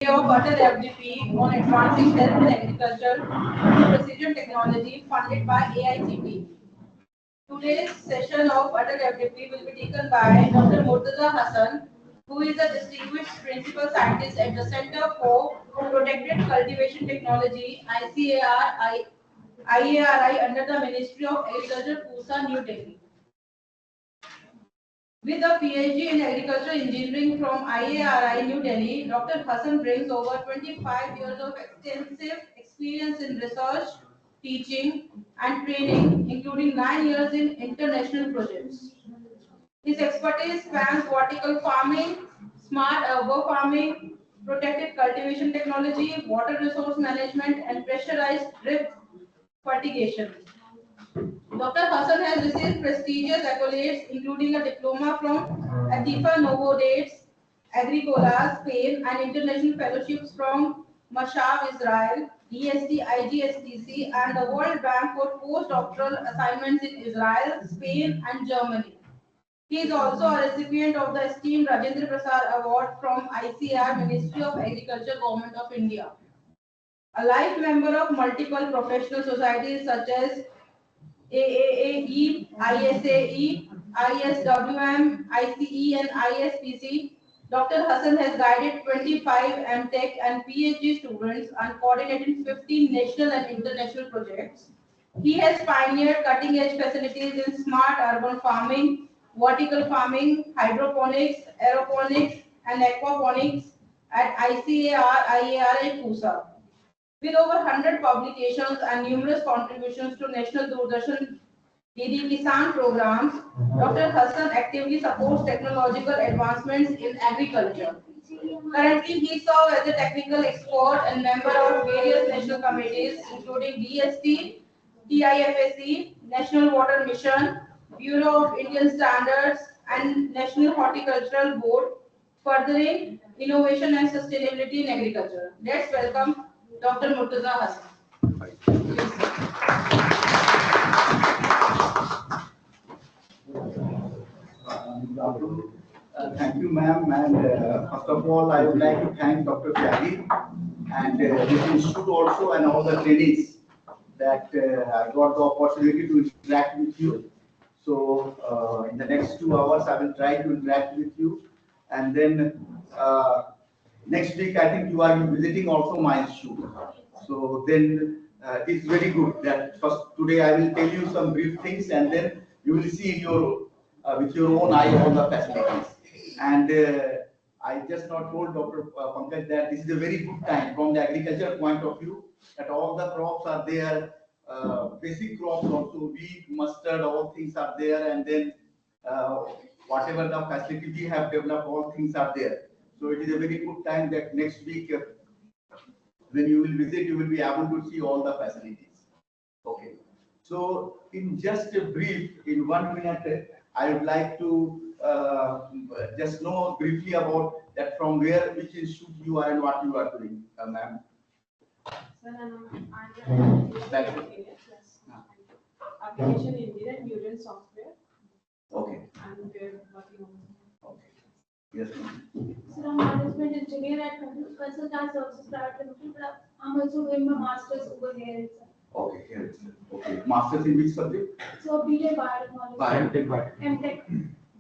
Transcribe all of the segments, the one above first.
of Atal FDP on advancing health and agriculture through precision technology funded by AICTE. Today's session of Atal FDP will be taken by Dr. Murtaza Hassan, who is a distinguished principal scientist at the Center for Protected Cultivation Technology IARI under the Ministry of Agriculture, Pusa, New Delhi. With a PhD in Agricultural Engineering from IARI New Delhi, Dr. Hassan brings over 25 years of extensive experience in research, teaching, and training, including 9 years in international projects. His expertise spans vertical farming, smart urban farming, protected cultivation technology, water resource management, and pressurized drip fertigation. Dr. Hassan has received prestigious accolades, including a diploma from Atifa Novo Dates, Agricola, Spain, and international fellowships from Mashav, Israel, DST, IGSTC, and the World Bank for postdoctoral assignments in Israel, Spain, and Germany. He is also a recipient of the esteemed Rajendra Prasad Award from ICR, Ministry of Agriculture, Government of India. A life member of multiple professional societies such as AAAE, ISAE, ISWM, ICE, and ISPC, Dr. Hassan has guided 25 MTech and PhD students and coordinated 15 national and international projects. He has pioneered cutting-edge facilities in smart urban farming, vertical farming, hydroponics, aeroponics, and aquaponics at ICAR, IAR, and Pusa. With over 100 publications and numerous contributions to National Doordarshan DD Kisan programs, Dr. Hassan actively supports technological advancements in agriculture. Currently, he serves as a technical expert and member of various national committees, including DST, TIFSE, National Water Mission, Bureau of Indian Standards, and National Horticultural Board, furthering innovation and sustainability in agriculture. Let's welcome Dr. Murtaza Hassan. Thank you, ma'am. And first of all, I would like to thank Dr. Tyagi and this institute also and all the trainees that I got the opportunity to interact with you. So in the next 2 hours, I will try to interact with you. And then next week, I think you are visiting also my institute. So then it's very good that first today I will tell you some brief things and then you will see your with your own eye all the facilities. And I just not told Dr. Pankaj that this is a very good time from the agriculture point of view that all the crops are there, basic crops also, wheat, mustard, all things are there, and then whatever the facility we have developed, all things are there. So it is a very good time that next week when you will visit, you will be able to see all the facilities. Okay. So in just a brief, in 1 minute, I would like to just know briefly about that from where, which institute you are and what you are doing, ma'am. Application engineer and neural software. Okay. And we're working on it. Okay. Yes, ma'am. So I'm management engineer at Consultant Services Private Limited, but I'm also doing my master's over here itself. Okay, here. Okay. Masters in which subject? So BTech Biotechnology. MTech.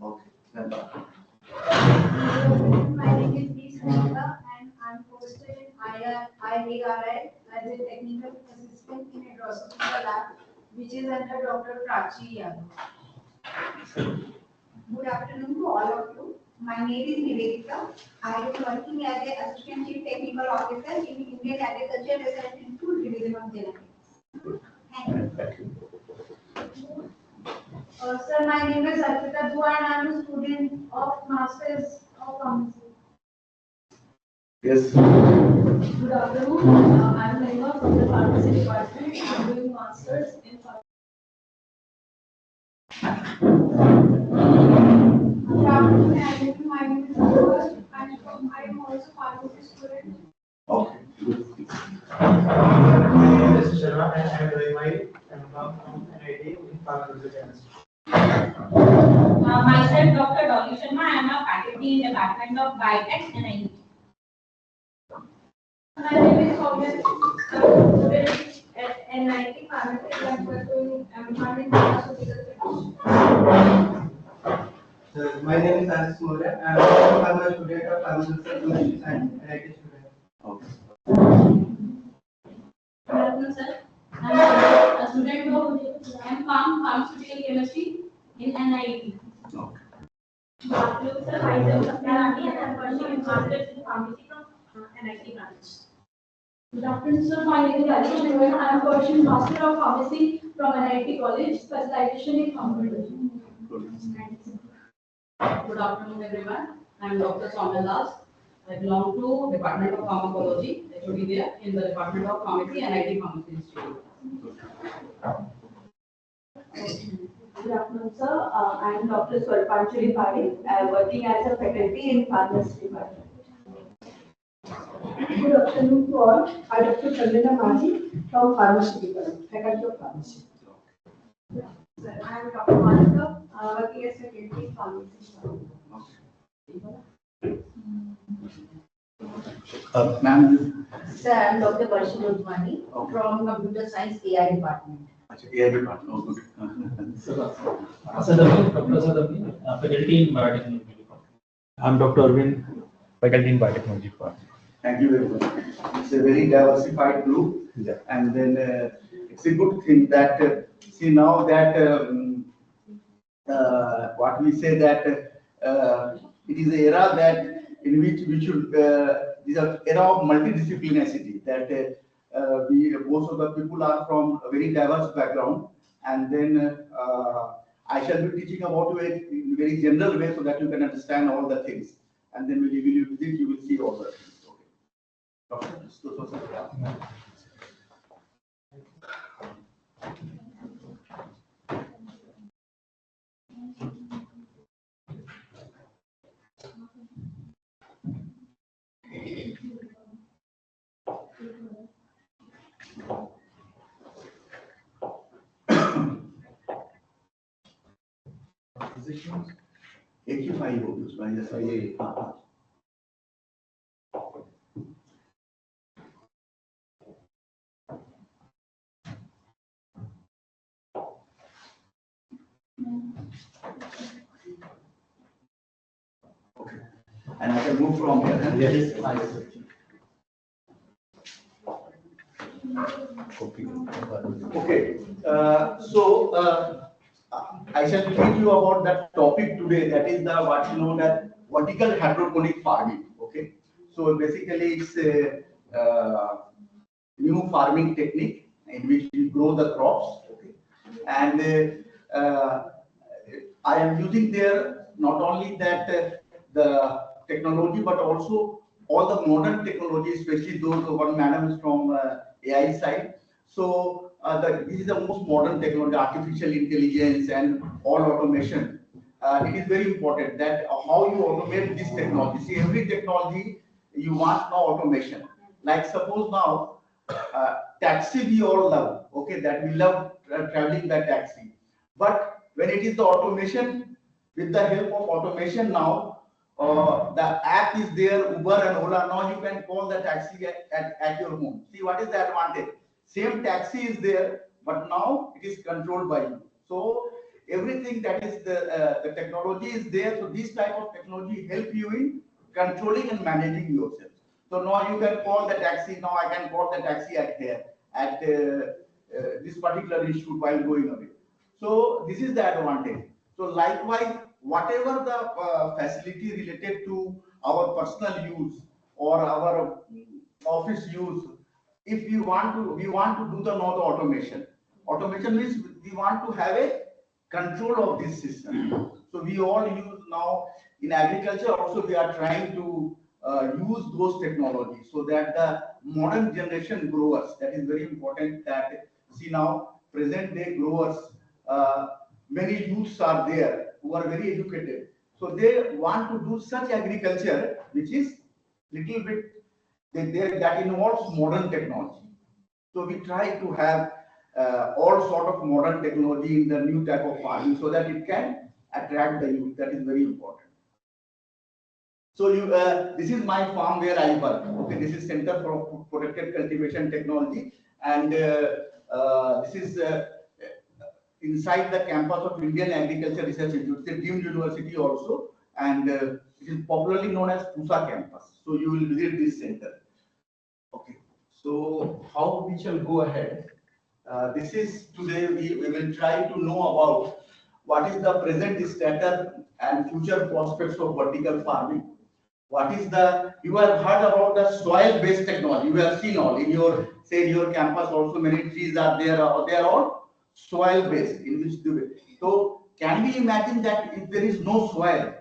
Okay. Then, My name is B. Sunita and I'm posted in IARI as a technical assistant in a Drosophila lab, which is under Dr. Prachi Yadav. Good afternoon to all of you. My name is Nivedita. I am working as an assistant chief technical officer in Indian Agriculture Research Institute, Division of Genetics. Thank you. Sir, my name is Arpita Dua and I am a student of Masters of Pharmacy. yes. Good afternoon. I'm Mahima from the Pharmacy Department. I'm doing Masters in Pharmacy. Good afternoon, my name is Arpita and I am also pharmacy student. Okay. This is Sharma and I am doing my MPharm from NIT in pharmaceutical chemistry. Myself, Dr. Dolly Sharma. I am a faculty in the Department of Biotech and NIT. My name is Soumya. I'm a student at NIT Pharmacy. I'm pursuing MPharm in Pharmaceutical Technology. My name is Ashish Moria. I'm a student of pharmaceutical chemistry and NIT student. Okay. Good afternoon, sir. I'm a student of pharmaceutical chemistry in NIT. Okay. Good afternoon, sir. Myself, Nirani, and I'm pursuing master's in pharmacy from NIT branch. Good afternoon, sir. My name is Alicia Noel. I am pursuing Master of Pharmacy from NIT College, specialization in pharmacology. Good afternoon, everyone. I am Dr. Soumya Das. I belong to Department of Pharmacology, HOD there, in the Department of Pharmacy, NIT Pharmacy Institute. Good afternoon, sir. I am Dr. Swarpanchali Pari, working as a faculty in pharmacy department. Good afternoon to all. I am Dr. Chandana Maji from Pharmacy Department, Faculty of Pharmacy. Sir, I am Dr. Monica, working as a faculty in pharmacy. Ma'am, Sir, I am Dr. Varshi Rudwani Okay. from Computer Science AI Department. AI department. Oh, good. Dr. Sadami, faculty in biotechnology. I'm Dr. Arvind, faculty in biotechnology. Thank you very much. It's a very diversified group. Yeah. And then it's a good thing that, see now that what we say that it is an era that in which we should, is an era of multidisciplinarity, that most of the people are from a very diverse background. And then I shall be teaching about it in a very general way so that you can understand all the things. And then when you visit, you will see all the things. Okay. एक ही file होगी उसमें जैसा ये Okay. And I can move from here. Huh? Yes. Okay. I shall teach you about that topic today. That is the what you know that vertical hydroponic farming. Okay. So basically, it's a new farming technique in which we grow the crops. Okay. And I am using there not only that the technology, but also all the modern technology, especially those one madam is from AI side. So this is the most modern technology, artificial intelligence and all automation. It is very important that how you automate this technology. See, every technology you want now automation. Like suppose now taxi we all love. Okay, that we love traveling by taxi. But when it is the automation, with the help of automation now, the app is there, Uber and Ola. Now you can call the taxi at your home. See what is the advantage? Same taxi is there, but now it is controlled by you. So everything that is the technology is there. So this type of technology help you in controlling and managing yourself. So now you can call the taxi. Now I can call the taxi at here at this particular institute while going away. So this is the advantage. So likewise, whatever the facility related to our personal use or our office use, if we want to do the now the automation. Automation means we want to have a control of this system. So we all use now in agriculture also we are trying to use those technologies so that the modern generation growers, that is very important that see now present day growers, many youths are there who are very educated. So they want to do such agriculture which is little bit that involves modern technology. So we try to have all sort of modern technology in the new type of farming so that it can attract the youth. That is very important. So this is my farm where I work. Okay, this is Center for Protected Cultivation Technology, and this is inside the campus of Indian Agriculture Research Institute. It's a deemed university also, and it is popularly known as PUSA campus. So you will visit this center. Okay. So how we shall go ahead? This is today we will try to know about what is the present status and future prospects of vertical farming. What is the, you have heard about the soil based technology, you have seen all in your, say your campus also many trees are there, or they are all soil based in which do. So can we imagine that if there is no soil,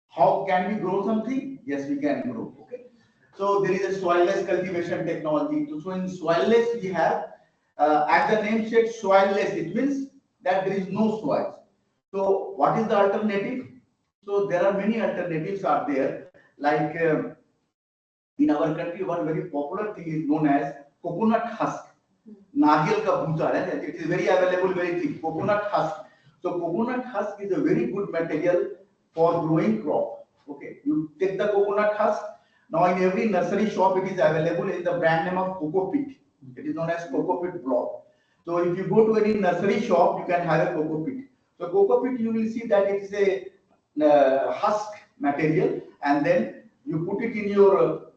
how can we grow something? Yes, we can grow. Okay. So there is a soilless cultivation technology. So in soilless we have, as the name said, soilless, it means that there is no soil. So what is the alternative? So there are many alternatives are there. Like in our country, one very popular thing is known as coconut husk. Nagel ka bhuta, it is very available, very thick. Coconut husk. So coconut husk is a very good material for growing crop. Okay, you take the coconut husk. Now in every nursery shop it is available in the brand name of Coco Pit. It is known as Coco Pit block. So if you go to any nursery shop, you can have a Coco Pit. So Coco Pit, you will see that it is a husk material, and then you put it in your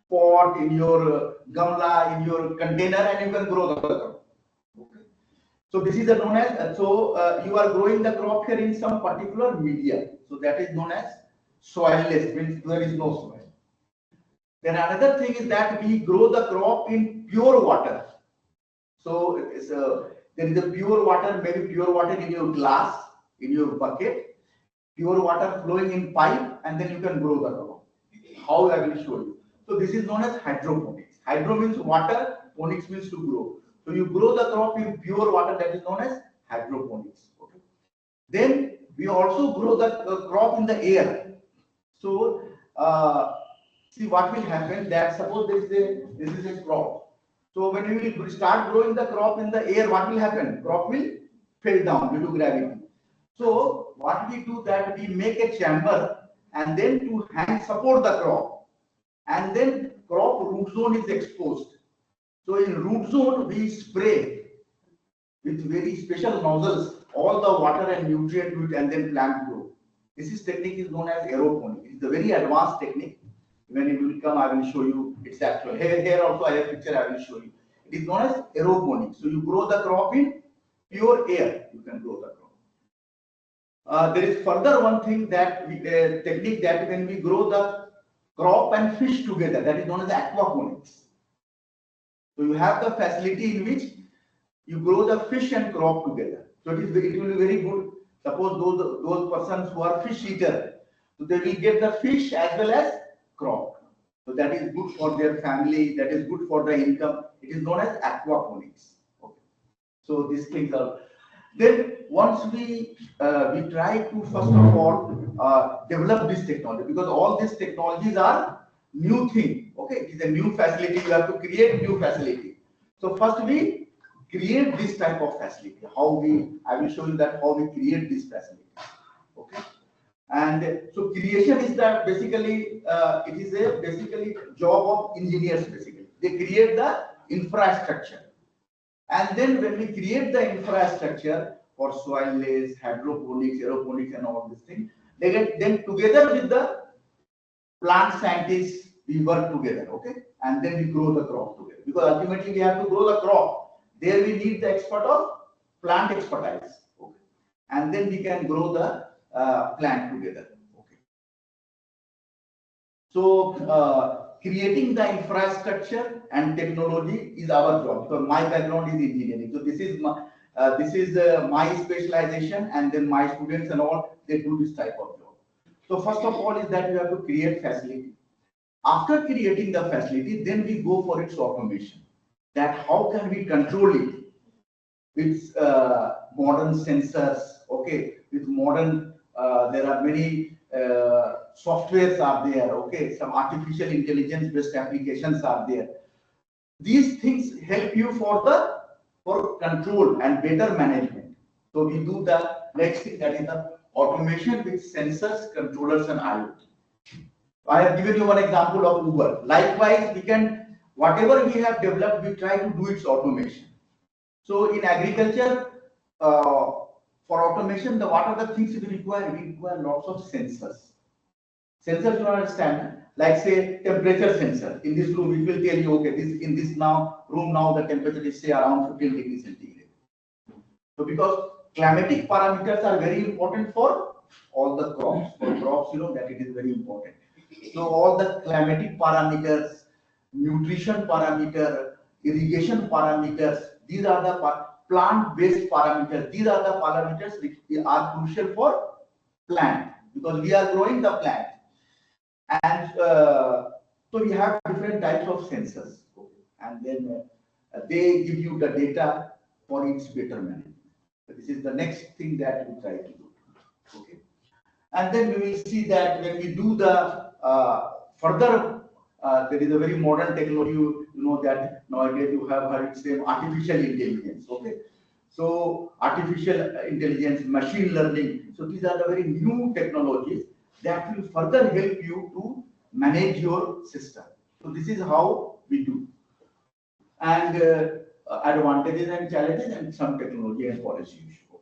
pot, in your gamla, in your container, and you can grow the crop. Okay. So this is known as, you are growing the crop here in some particular media. So that is known as soilless, means there is no soil. Then another thing is that we grow the crop in pure water. So there is a pure water, maybe pure water in your glass, in your bucket, pure water flowing in pipe, and then you can grow the crop. How I will show you. So this is known as hydroponics. Hydro means water, ponics means to grow. So you grow the crop in pure water, that is known as hydroponics. Okay. Then we also grow the crop in the air. So see what will happen, that suppose this is a crop. So when we will start growing the crop in the air, what will happen? Crop will fall down due to gravity. So what we do, that we make a chamber and then to hang support the crop, and then crop root zone is exposed. So in root zone we spray with very special nozzles all the water and nutrient to it, and then plant grow. This technique is known as aeroponics. It's a very advanced technique. When it will come, I will show you its actual. Here also I have a picture, I will show you. It is known as aeroponics. So you grow the crop in pure air. You can grow the crop. There is further one thing that technique that when we grow the crop and fish together, that is known as aquaponics. So you have the facility in which you grow the fish and crop together. So it will be very good. Suppose those persons who are fish eater, so they will get the fish as well as crop. So that is good for their family, that is good for the income. It is known as aquaponics. Okay. So these things are. Then once we try to first of all develop this technology, because all these technologies are new thing. Okay, it is a new facility. You have to create new facility. So first we create this type of facility. I will show you that how we create this facility. Okay. And so creation is that basically it is a basically job of engineers. Basically they create the infrastructure, and then when we create the infrastructure for soilless, hydroponics, aeroponics and all these things, they get then together with the plant scientists we work together. Okay, and then we grow the crop together, because ultimately we have to grow the crop. There we need the expert of plant expertise. Okay, and then we can grow the plant together. Okay. So creating the infrastructure and technology is our job, because my background is engineering. So this is my specialization, and then my students and all, they do this type of job. So first of all is that you have to create facility. After creating the facility, then we go for its automation. That how can we control it with modern sensors? Okay, with modern there are many softwares are there. Okay, some artificial intelligence based applications are there. These things help you for control and better management. So we do the next thing, that is the automation with sensors, controllers and IoT. I have given you one example of Uber. Likewise, we can, whatever we have developed, we try to do its automation. So in agriculture, for automation, what are the things we require? We require lots of sensors. Sensors, you understand, like say temperature sensor. In this room, it will tell you, okay, in this room now the temperature is say around 15 degrees centigrade. So because climatic parameters are very important for all the crops. For crops, you know that it is very important. So all the climatic parameters, nutrition parameter, irrigation parameters, these are the plant-based parameters. These are the parameters which are crucial for plant because we are growing the plant. And so we have different types of sensors, and then they give you the data for its better management. So this is the next thing that we try to do. Okay, and then we will see that when we do the further, there is a very modern technology. You know that nowadays you have heard its name, artificial intelligence. Okay, so artificial intelligence, machine learning. So these are the very new technologies that will further help you to manage your system. So this is how we do. And advantages and challenges and some technology and policy issue.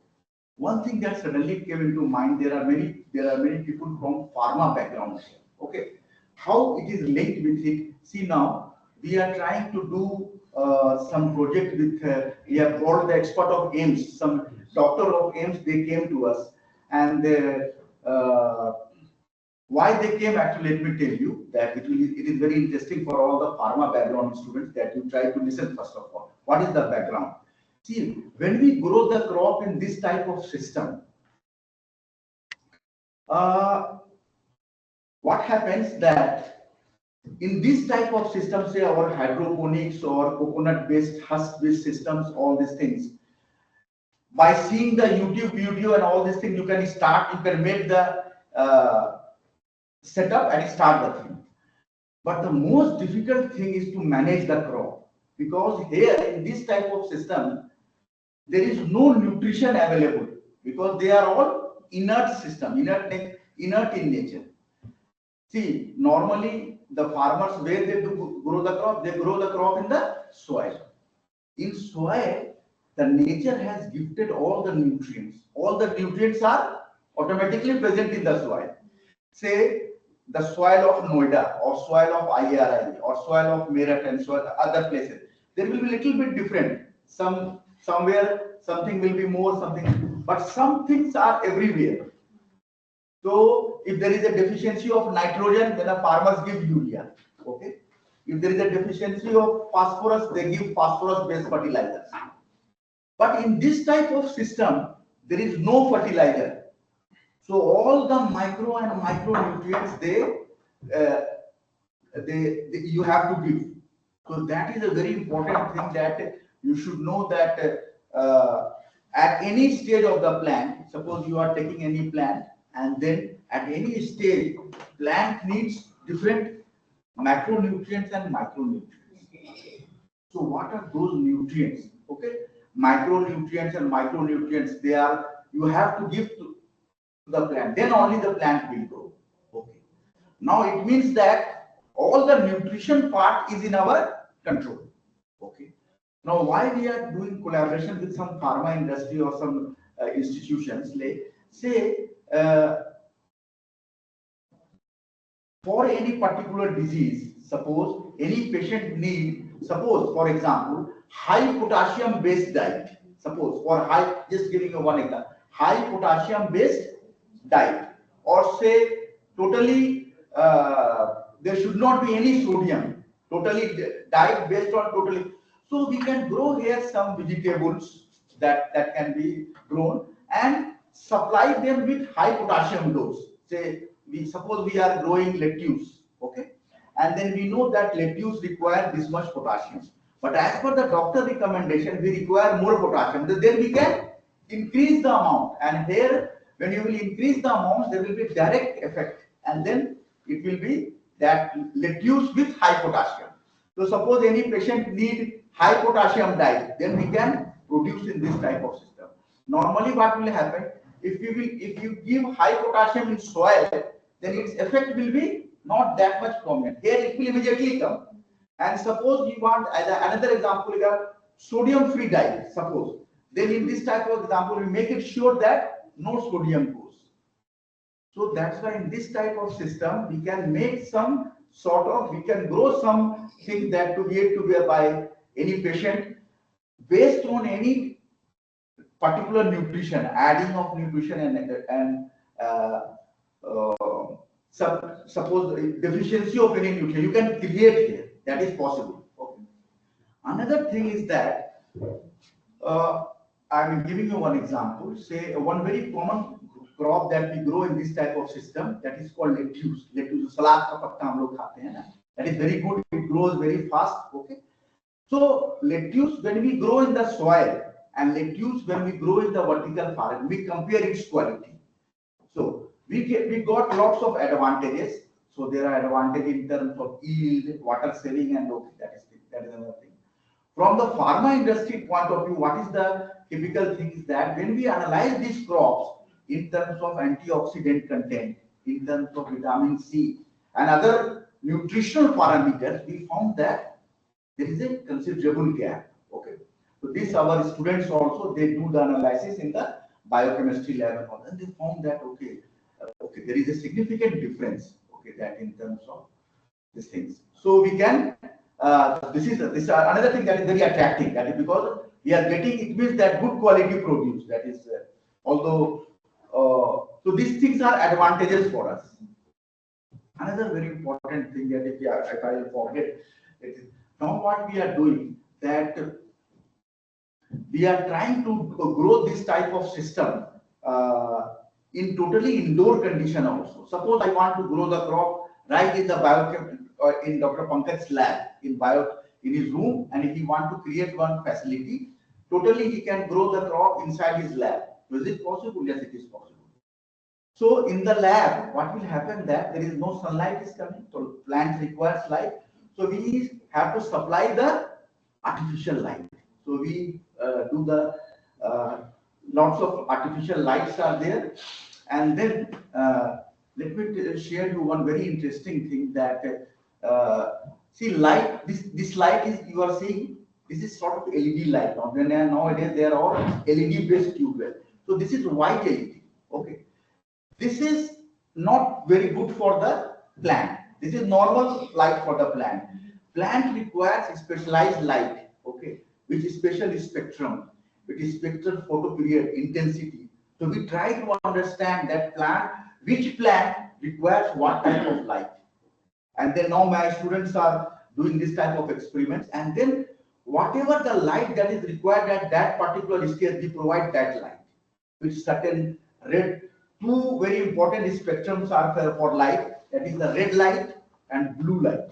One thing that suddenly came into mind, there are many people from pharma backgrounds. Okay, how it is linked with it. See, now we are trying to do some project with, we have called the expert of AIIMS, some doctor of AIIMS, they came to us, and why they came, actually, let me tell you that it is very interesting for all the pharma background students that you try to listen first of all. What is the background? See, when we grow the crop in this type of system, what happens that in this type of system, say our hydroponics or coconut-based, husk-based systems, all these things, by seeing the YouTube video and all these things, you can make the setup and start the thing. But the most difficult thing is to manage the crop, because here in this type of system, there is no nutrition available because they are all inert system, inert in nature. See, normally the farmers, where they do grow the crop, they grow the crop in the soil. In soil, the nature has gifted all the nutrients. All the nutrients are automatically present in the soil. Say the soil of Noida or soil of IRI or soil of Meerut and soil other places, there will be a little bit different. Somewhere something will be more, something, but some things are everywhere. So if there is a deficiency of nitrogen, then the farmers give urea. Okay. If there is a deficiency of phosphorus, they give phosphorus-based fertilizers. But in this type of system, there is no fertilizer. So all the micro and micronutrients you have to give. So that is a very important thing that you should know, that at any stage of the plant, suppose you are taking any plant, and then at any stage, plant needs different macronutrients and micronutrients. So what are those nutrients? Okay, macronutrients and micronutrients, you have to give to the plant, then only the plant will grow. Okay. Now it means that all the nutrition part is in our control. Okay. Now why we are doing collaboration with some pharma industry or some institutions, like say for any particular disease, suppose any patient suppose for example high potassium based diet, suppose for just giving you one example, high potassium based diet, or say totally there should not be any sodium, totally diet based on totally. So we can grow here some vegetables that can be grown and supply them with high potassium dose. Say suppose we are growing lettuce, okay, and then we know that lettuce require this much potassium, but as per the doctor recommendation we require more potassium. Then we can increase the amount, and here when you will increase the amount, there will be direct effect, and then it will be that lettuce with high potassium. So suppose any patient need high potassium diet, then we can produce in this type of system. Normally what will happen, if you give high potassium in soil, then its effect will be not that much prominent. Here it will immediately come. And suppose you want, as another example, you have sodium-free dye, suppose. Then in this type of example, we make it sure that no sodium goes. So that's why in this type of system, we can make some sort of, we can grow something that to be able to be by any patient based on any particular nutrition, adding of nutrition and suppose deficiency of any nutrient, you can create here. That is possible. Okay. Another thing is that I'm giving you one example. Say one very common crop that we grow in this type of system, that is called lettuce. Lettuce, salad ka patta hum log khate hain na. That is very good. It grows very fast. Okay. So lettuce, when we grow in the soil, and lettuce when we grow in the vertical farm, we compare its quality. So we got lots of advantages. So there are advantages in terms of yield, water saving, and okay, that is another thing. From the pharma industry point of view, what is the typical thing is that when we analyze these crops in terms of antioxidant content, in terms of vitamin C and other nutritional parameters, we found that there is a considerable gap. Okay. So this our students also, they do the analysis in the biochemistry lab and all, and they found that okay, there is a significant difference. Okay, that in terms of these things. So we can this is another thing that is very attractive. That is because we are getting, it means that good quality produce. That is although so these things are advantages for us. Another very important thing that if I forget, it is now what we are doing, that we are trying to grow this type of system in totally indoor condition also. Suppose I want to grow the crop right in the biochem or in Dr. Pankaj's lab in his room, and if he want to create one facility, totally he can grow the crop inside his lab. So is it possible? Yes, it is possible. So in the lab, what will happen that there is no sunlight is coming, so plants requires light. So we have to supply the artificial light. So we do the lots of artificial lights are there, and then let me share you one very interesting thing that see light. This light is you are seeing. This is sort of LED light. Nowadays they are all LED based tubewell. So this is white LED. Okay. This is not very good for the plant. This is normal light for the plant. Plant requires specialized light, okay, which is special spectrum, which is spectral photoperiod intensity. So we try to understand that which plant requires what type of light. And then now my students are doing this type of experiments, and then whatever the light that is required at that particular stage, we provide that light, which certain red. Two very important spectrums are for light, that is the red light and blue light.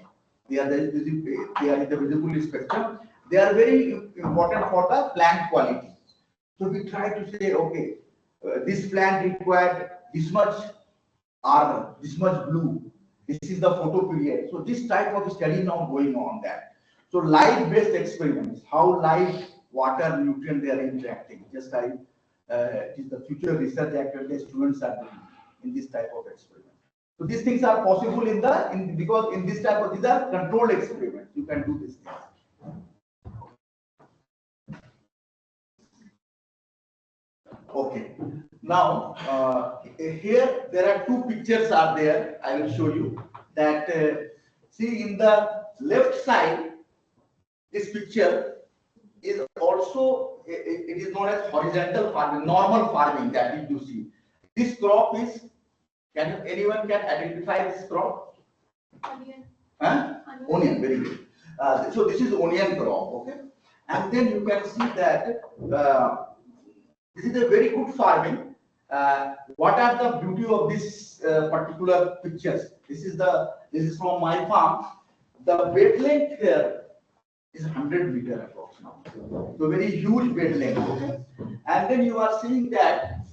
They are in the visible spectrum. They are very important for the plant quality. So we try to say, okay, this plant required this much R, this much blue. This is the photoperiod. So this type of study now going on that. So light-based experiments, how light, water, nutrient they are interacting. Just it is the future research activity students are doing in this type of experiment. So these things are possible because in this type of, these are controlled experiments. You can do these things. Okay. Now here there are two pictures are there. I will show you that. See in the left side, this picture is also it is known as horizontal farming, normal farming that we do see. This crop is, anyone can identify this crop? Onion. Huh? Onion, very good. So this is onion crop, okay? And then you can see that this is a very good farming. What are the beauty of this particular pictures? This is from my farm. The bed length here is 100 meter approximately. So very huge bed length. Okay? And then you are seeing that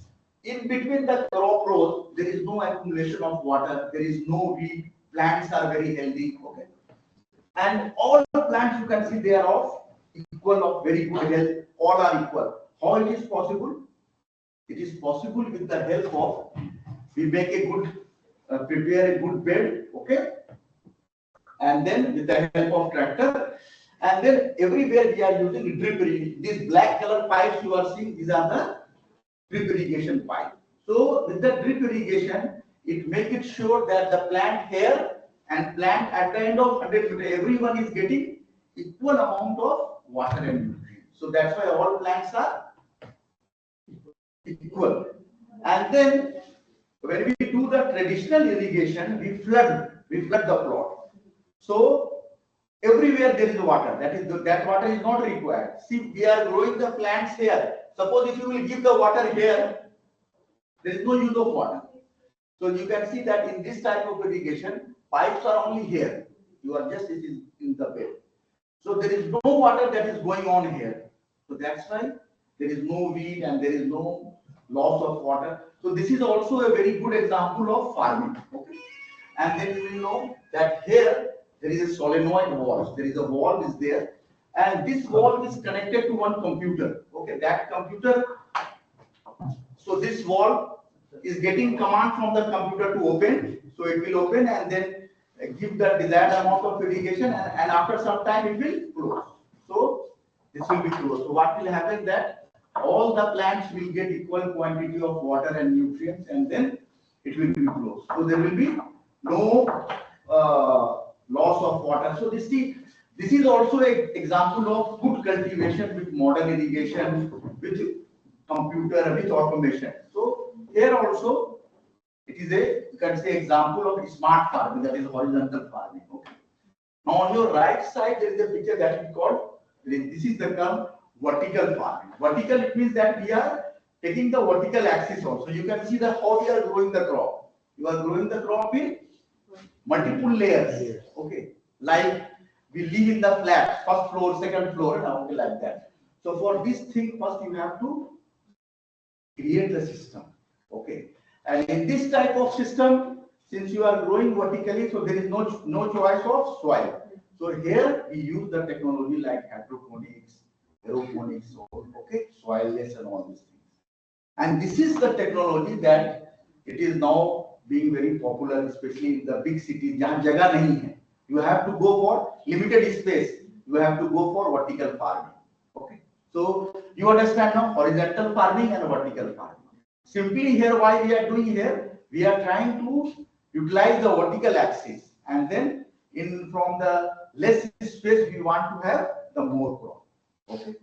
in between the crop rows, there is no accumulation of water, there is no weed, plants are very healthy. Okay? And all the plants you can see they are of equal, of very good health, all are equal. How it is possible? It is possible with the help of, we make a good prepare a good bed, okay, and then with the help of tractor, and then everywhere we are using drip irrigation. These black color pipes you are seeing, these are the drip irrigation pipe. So with the drip irrigation, it makes it sure that the plant here and plant at the end of 100 meters, everyone is getting equal amount of water and nutrients. So that's why all plants are equal. And then when we do the traditional irrigation, we flood the plot. So everywhere there is water. That water is not required. See, we are growing the plants here. Suppose if you will give the water here, there is no use of water. So you can see that in this type of irrigation, pipes are only here. You are just it is in the bed. So there is no water that is going on here. So that's why there is no weed and there is no loss of water. So this is also a very good example of farming. Okay? And then you will know that here there is a solenoid valve. There is a valve is there, and this valve is connected to one computer. Okay, that computer. So this valve is getting command from the computer to open. So it will open and then give the desired amount of irrigation, and after some time it will close. So this will be closed. So what will happen that all the plants will get equal quantity of water and nutrients, and then it will be closed. So there will be no loss of water. So this is also an example of good cultivation with modern irrigation, with computer, with automation. So here also it is a, you can say, example of smart farming, that is horizontal farming. Okay. Now on your right side there is a picture that we call, this is the term vertical farming. Vertical, it means that we are taking the vertical axis also. You can see that how we are growing the crop. You are growing the crop in multiple layers. Okay, like we live in the flat, first floor, second floor, and okay, like that. So for this thing, first you have to create the system. Okay, and in this type of system, since you are growing vertically, so there is no choice of soil. So here we use the technology like hydroponics, aeroponics, okay, soilless and all these things. And this is the technology that it is now being very popular, especially in the big cities. Jahan jagah nahi hai, you have to go for limited space. You have to go for vertical farming. Okay, so you understand now horizontal farming and vertical farming. Simply here, why we are doing here, we are trying to utilize the vertical axis, and then from the less space we want to have the more crop. Okay.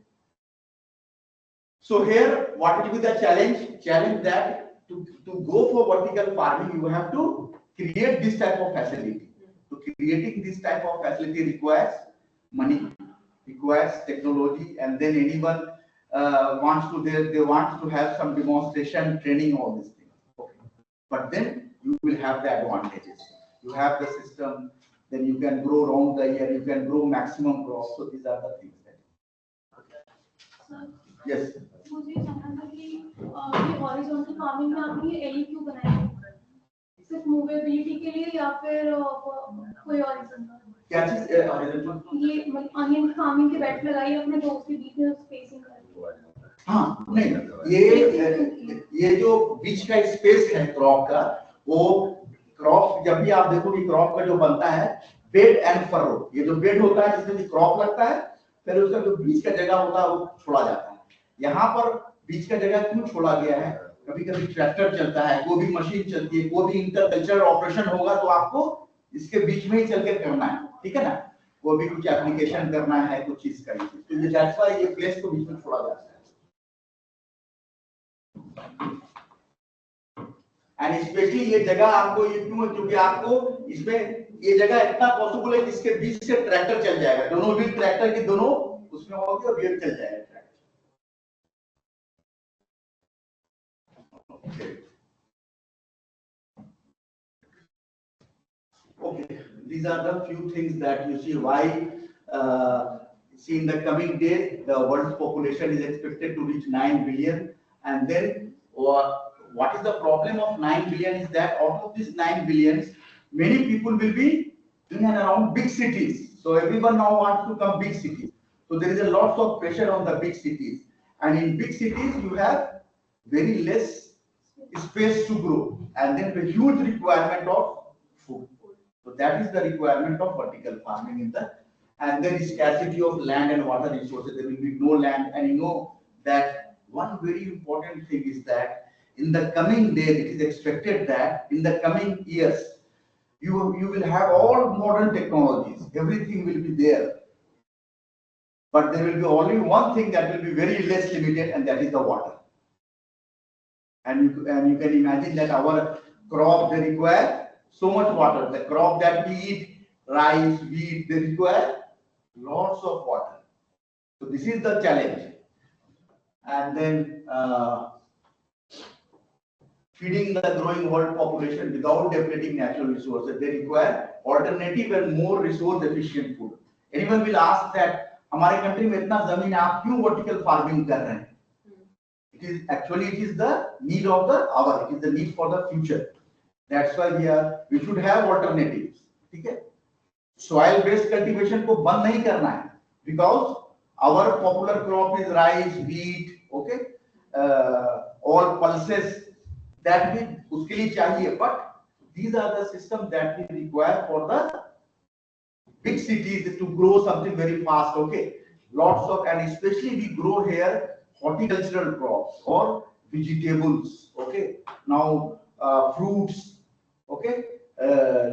So here, what will be the challenge? Challenge that to go for vertical farming, you have to create this type of facility. So creating this type of facility requires money, requires technology, and then anyone wants to they want to have some demonstration, training, all these things. Okay. But then you will have the advantages. You have the system, then you can grow around the year, you can grow maximum crops. So these are the things that. Yes. मुझे जानना था कि ये horizontal farming में आपने ये Eli क्यों बनाया है? सिर्फ मूवेबिलिटी के लिए या फिर कोई और रीजन? क्या चीज हॉरिजॉन्टल? ये अनियन फार्मिंग के बेड लगाई अपने दो के बीच में स्पेसिंग कर। हाँ, नहीं, ये जो बीच का स्पेस है क्रॉप का, वो क्रॉप जब भी आप देखोगे क्रॉप का जो बनता है बेड एंड फरो, ये जो बेड होता है जिसमें क्रॉप लगता है, फिर उसका जो बीच का जगह होता है वो छोड़ा जाता है। यहाँ पर बीच का जगह क्यों छोड़ा गया है? कभी कभी ट्रैक्टर चलता है, कोई भी मशीन चलती है, कोई भी इंटरकल्चर ऑपरेशन होगा तो आपको इसके बीच में ही चल के करना है, ठीक है ना? कोई भी कुछ एप्लीकेशन करना है, कुछ चीज करनी है, तो दैट्स व्हाई ये प्लेस को बीच में छोड़ा जाता है। एंड स्पेशली ये जगह आपको ये क्यों, क्योंकि आपको इसमें ये जगह इतना पॉसिबल है जिसके बीच से ट्रैक्टर चल जाएगा, दोनों व्हील ट्रैक्टर की दोनों उसमें होगी और व्हील चल जाएगा। Okay, these are the few things that you see why see in the coming days the world's population is expected to reach 9 billion, and then what is the problem of 9 billion is that out of these 9 billions, many people will be in and around big cities. So everyone now wants to come big cities. So there is a lot of pressure on the big cities, and in big cities you have very less space to grow, and then the huge requirement of food. So that is the requirement of vertical farming in the, and then scarcity of land and water resources. There will be no land, and you know that one very important thing is that in the coming days, it is expected that in the coming years, you will have all modern technologies. Everything will be there, but there will be only one thing that will be very less limited, and that is the water. And you can imagine that our crop, they require so much water. The crop that we eat, rice, wheat, they require lots of water. So this is the challenge. And then feeding the growing world population without depleting natural resources, they require alternative and more resource efficient food. Anyone will ask that, हमारे country में इतना जमीन है, आप क्यों vertical farming कर रहे हैं? It is actually, it is the need of the hour. It is the need for the future. That's why we should have alternatives. ठीक है? Soil based cultivation को बंद नहीं करना है, because our popular crop is rice, wheat, okay, all pulses that we उसके लिए चाहिए. But these are the systems that we require for the big cities to grow something very fast. Okay, lots of, and especially we grow here horticultural crops or vegetables. Okay, now fruits. Okay,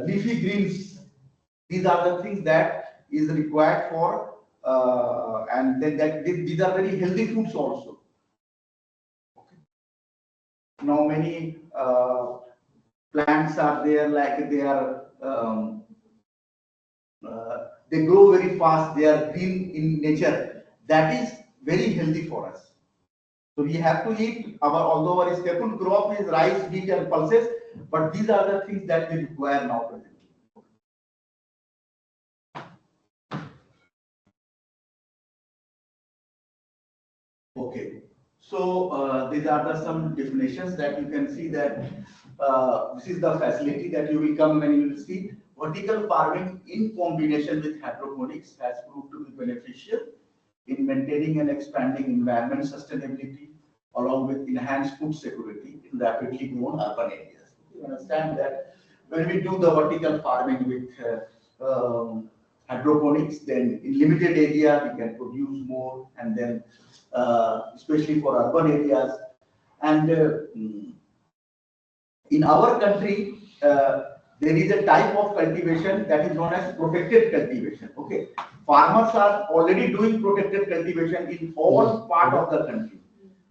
leafy greens. These are the things that is required for, and then these are very healthy foods also. Okay. Now many plants are there, like they are they grow very fast. They are green in nature. That is very healthy for us. So we have to eat although our staple crop is rice, wheat, and pulses, but these are the things that we require now presently. Okay, so these are some definitions that you can see that this is the facility that you will come and you will see. Vertical farming in combination with hydroponics has proved to be beneficial in maintaining and expanding environment sustainability along with enhanced food security in rapidly grown urban areas. You understand that when we do the vertical farming with hydroponics, then in limited area we can produce more, and then especially for urban areas. And in our country, there is a type of cultivation that is known as protected cultivation. Okay, farmers are already doing protected cultivation in all part of the country.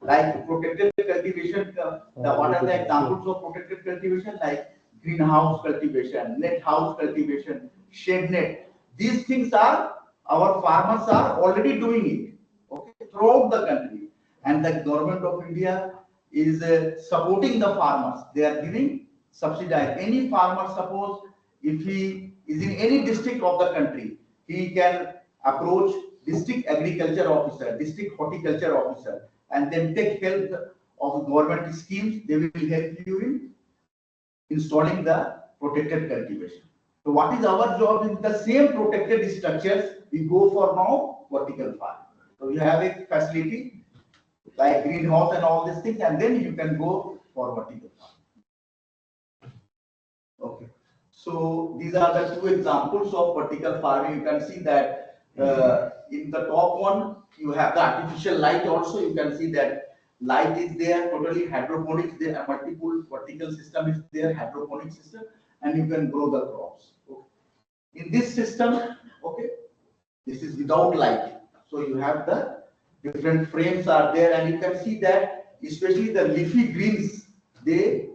Like protected cultivation, what are the examples of protected cultivation? Like greenhouse cultivation, net house cultivation, shade net. These things are, our farmers are already doing it, okay, throughout the country, and the government of India is supporting the farmers. They are giving subsidize. Any farmer, suppose if he is in any district of the country, he can approach district agriculture officer, district horticulture officer, and then take help of government schemes. They will help you in installing the protected cultivation. So what is our job in the same protected structures? We go for now vertical farming. So you have a facility like greenhouse and all these things, and then you can go for vertical farming. Okay, so these are the two examples of vertical farming. You can see that in the top one, you have the artificial light also. You can see that light is there, totally hydroponics, there are multiple vertical system is there, hydroponic system, and you can grow the crops. Okay. In this system, okay, this is without light. So you have the different frames are there, and you can see that especially the leafy greens, they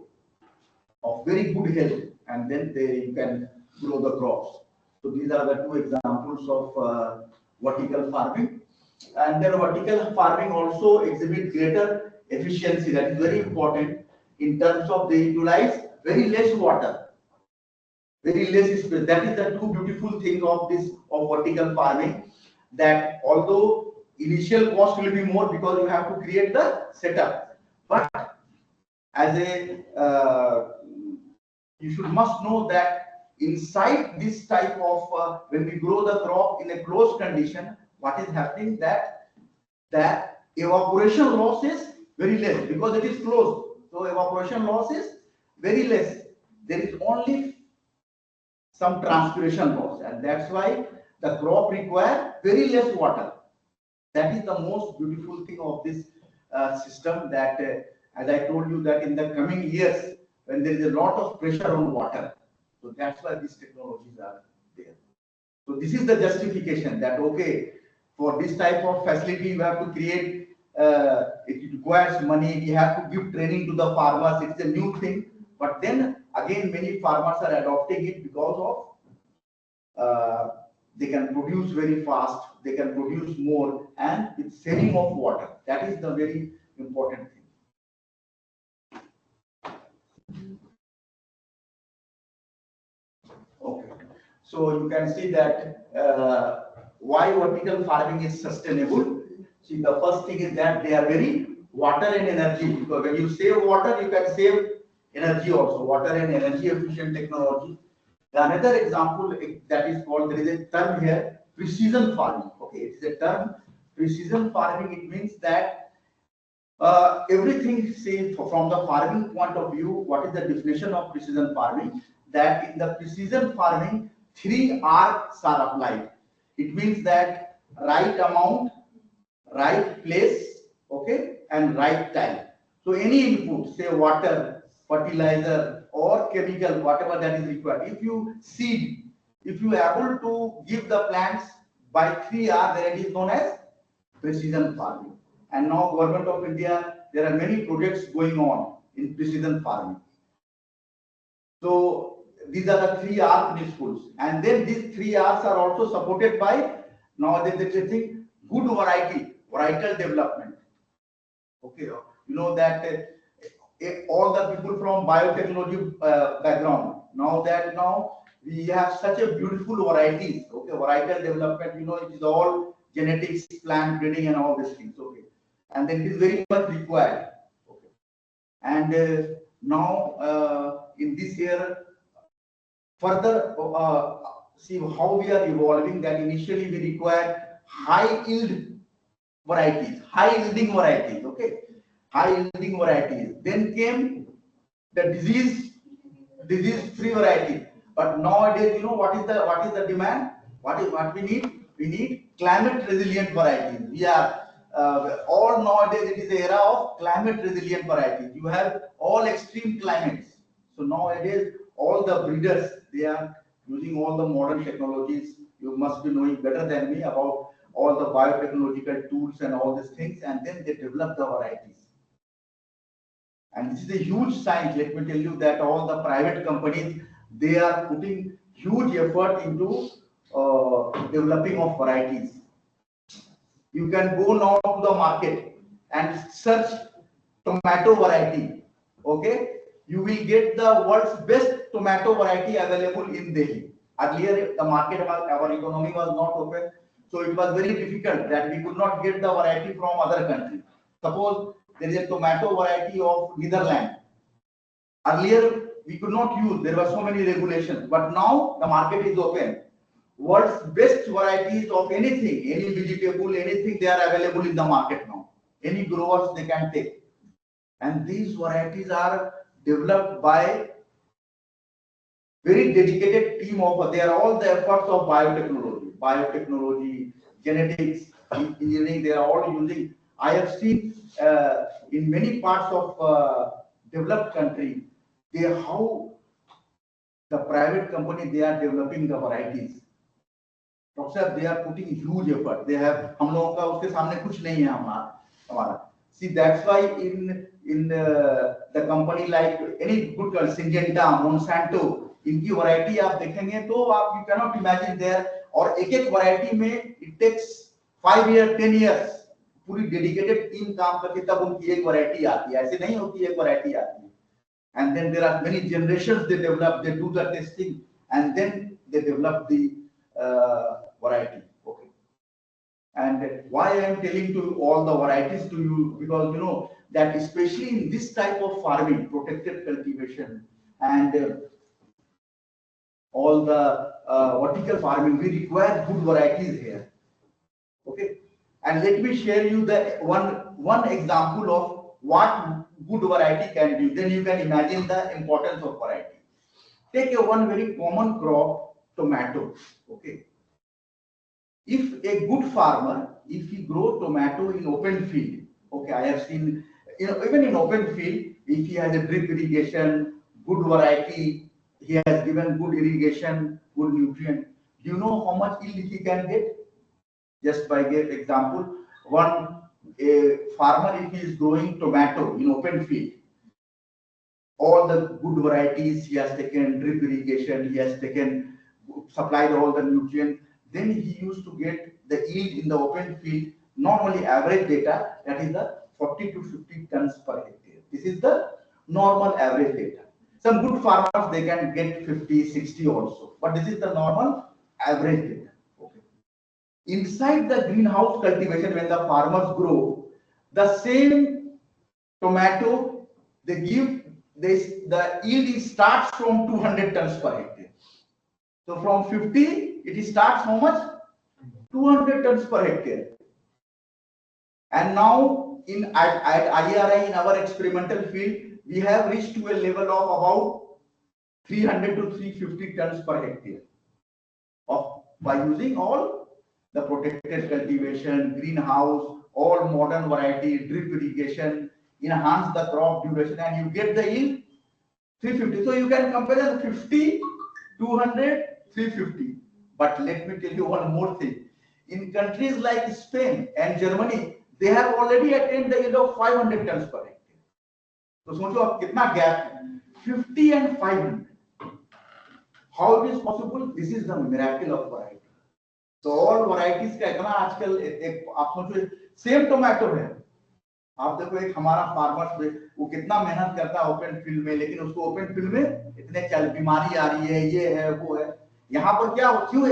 of very good health, and then you can grow the crops. So these are the two examples of vertical farming. And then vertical farming also exhibit greater efficiency. That is very important in terms of they utilize very less water, very less space. That is the two beautiful thing of this of vertical farming. That although initial cost will be more because you have to create the setup, but as a you must know that inside this type of when we grow the crop in a closed condition, what is happening that evaporation loss is very less because it is closed. So So evaporation loss is very less. There is only some transpiration loss, and that's why the crop require very less water. That is the most beautiful thing of this system, that as I told you, that in the coming years, when there is a lot of pressure on water, so that's why these technologies are there. So this is the justification that, okay, for this type of facility you have to create, it requires money, we have to give training to the farmers, it's a new thing. But then again, many farmers are adopting it because of they can produce very fast, they can produce more, and with saving of water. That is the very important thing. Okay, so you can see that why vertical farming is sustainable. See, the first thing is that they are very water and energy, because when you save water, you can save energy also, water and energy efficient technology. Another example that is called, there is a term here, precision farming. Okay, it is a term, precision farming. It means that everything, say from the farming point of view, what is the definition of precision farming? That in the precision farming, 3 R's are applied. It means that right amount, right place, okay, and right time. So any input, say water, fertilizer, or chemical, whatever that is required, if you seed, if you are able to give the plants by 3 R's, then it is known as precision farming. And now Government of India, there are many projects going on in precision farming. So these are the 3 R principles, and then these 3 R's are also supported by, nowadays there is a thing, good variety, varietal development. Okay, you know that all the people from biotechnology background, now we have such a beautiful varieties. Okay, varietal development, you know, it is all genetics, plant breeding, and all these things. Okay, and then it is very much required. Okay, and now in this year, further see how we are evolving. That initially we require high yield varieties, high yielding varieties. Okay, high yielding varieties. Then came the disease free variety. But nowadays, you know, what is the demand? What we need? We need climate resilient varieties. We are all nowadays, it is the era of climate resilient varieties. You have all extreme climates. So nowadays, all the breeders, they are using all the modern technologies. You must be knowing better than me about all the biotechnological tools and all these things, and then they develop the varieties. And this is a huge science. Let me tell you that all the private companies, they are putting huge effort into developing of varieties. You can go now to the market and search tomato variety. Okay, you will get the world's best tomato variety available in Delhi. Earlier, the market, our economy was not open, so it was very difficult that we could not get the variety from other countries. Suppose there is a tomato variety of Netherlands. Earlier, we could not use, there were so many regulations, but now the market is open. World's best varieties of anything, any vegetable, anything, they are available in the market now. Any growers, they can take. And these varieties are developed by very dedicated team of, they are all the efforts of biotechnology, genetics, engineering, they are all using. I have seen in many parts of developed country, how the private company, they are developing the varieties. Doctor, they are putting huge effort. They have, हम लोगों का उसके सामने कुछ नहीं है हमारा. See, that's why in the company like any good Syngenta, Monsanto, इनकी variety आप देखेंगे तो आप, you cannot imagine there, और एक variety में it takes 5 years, 10 years, पूरी dedicated team काम करके तब उनकी एक variety आती है. ऐसे नहीं होती, एक variety आती है. And then there are many generations they develop, they do the testing, and then they develop the variety. Okay. And why I am telling to all the varieties to you, because you know that especially in this type of farming, protected cultivation, and all the vertical farming, we require good varieties here. Okay. And let me share you the one example of what good variety can do, then you can imagine the importance of variety. Take a one very common crop, tomato. Okay. If a good farmer, if he grow tomato in open field, okay, I have seen, even in open field, if he has a drip irrigation, good variety, he has given good irrigation, good nutrient, do you know how much yield he can get? Just by give example, a farmer, if he is growing tomato in open field, all the good varieties, he has taken drip irrigation, he has taken, supplied all the nutrients, then he used to get the yield in the open field, not only average data, that is the 40 to 50 tons per hectare. This is the normal average data. Some good farmers, they can get 50, 60 also, but this is the normal average data. Okay. Inside the greenhouse cultivation, when the farmers grow, the same tomato, they give this, the yield starts from 200 tons per hectare. So from 50, it starts how much? 200 tons per hectare. And now at IRI, in our experimental field, we have reached to a level of about 300 to 350 tons per hectare by using all the protected cultivation, greenhouse, all modern variety, drip irrigation, enhance the crop duration, and you get the yield 350. So you can compare the 50, 200, 350. But let me tell you one more thing. In countries like Spain and Germany, they have already attained the yield of 500 tons per hectare. So सोचो अब कितना gap है, 50 and 500. How it is possible? This is the miracle of variety. So all varieties का इतना आजकल एक आप सोचो सेम टोमेटो है, आप देखो एक हमारा फार्मर वो कितना मेहनत करता है ओपन फील्ड में, लेकिन उसको ओपन फील्ड में इतने चल बीमारी आ रही है, ये है वो है, यहाँ पर क्या क्यों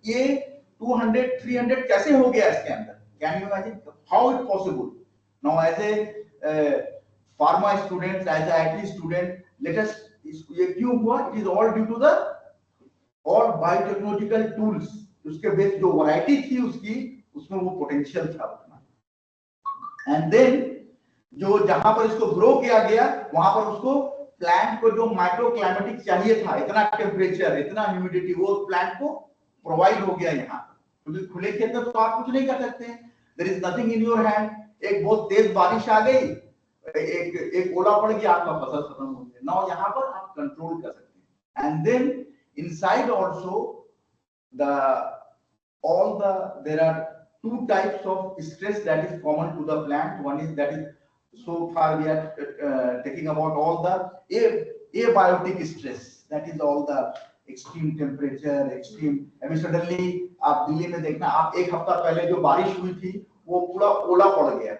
ये 200 300 कैसे हो गया इसके अंदर? Can you imagine how it possible? Now as a pharma student, as a IT student, let us, ये क्यों हुआ? It is all due to the all biotechnological tools. उसके बेस जो वैरायटी थी उसकी, उसमें वो पोटेंशियल था उतना. एंड देन जो जहां पर इसको ग्रो किया गया, वहां पर उसको प्लांट को जो माइक्रो क्लाइमेटिक चाहिए था, इतना टेम्परेचर, इतना ह्यूमिडिटी, वो प्लांट को प्रोवाइड हो गया यहाँ. क्योंकि खुले खेत में तो आप कुछ नहीं कर सकते हैं. There is nothing in your hand. एक बहुत तेज बारिश आ गई, एक ओला पड़ गया, आपका फसल खत्म हो गया. नाउ यहाँ पर आप कंट्रोल कर सकते हैं. And then inside also there are two types of stress that is common to the plant. One is that is, so far we are taking about all the abiotic stress, that is all the extreme temperature, extreme. I mean suddenly आप दिल्ली में देखना, आप एक हफ्ता पहले जो बारिश हुई थी वो पूरा ओला पड़ गया.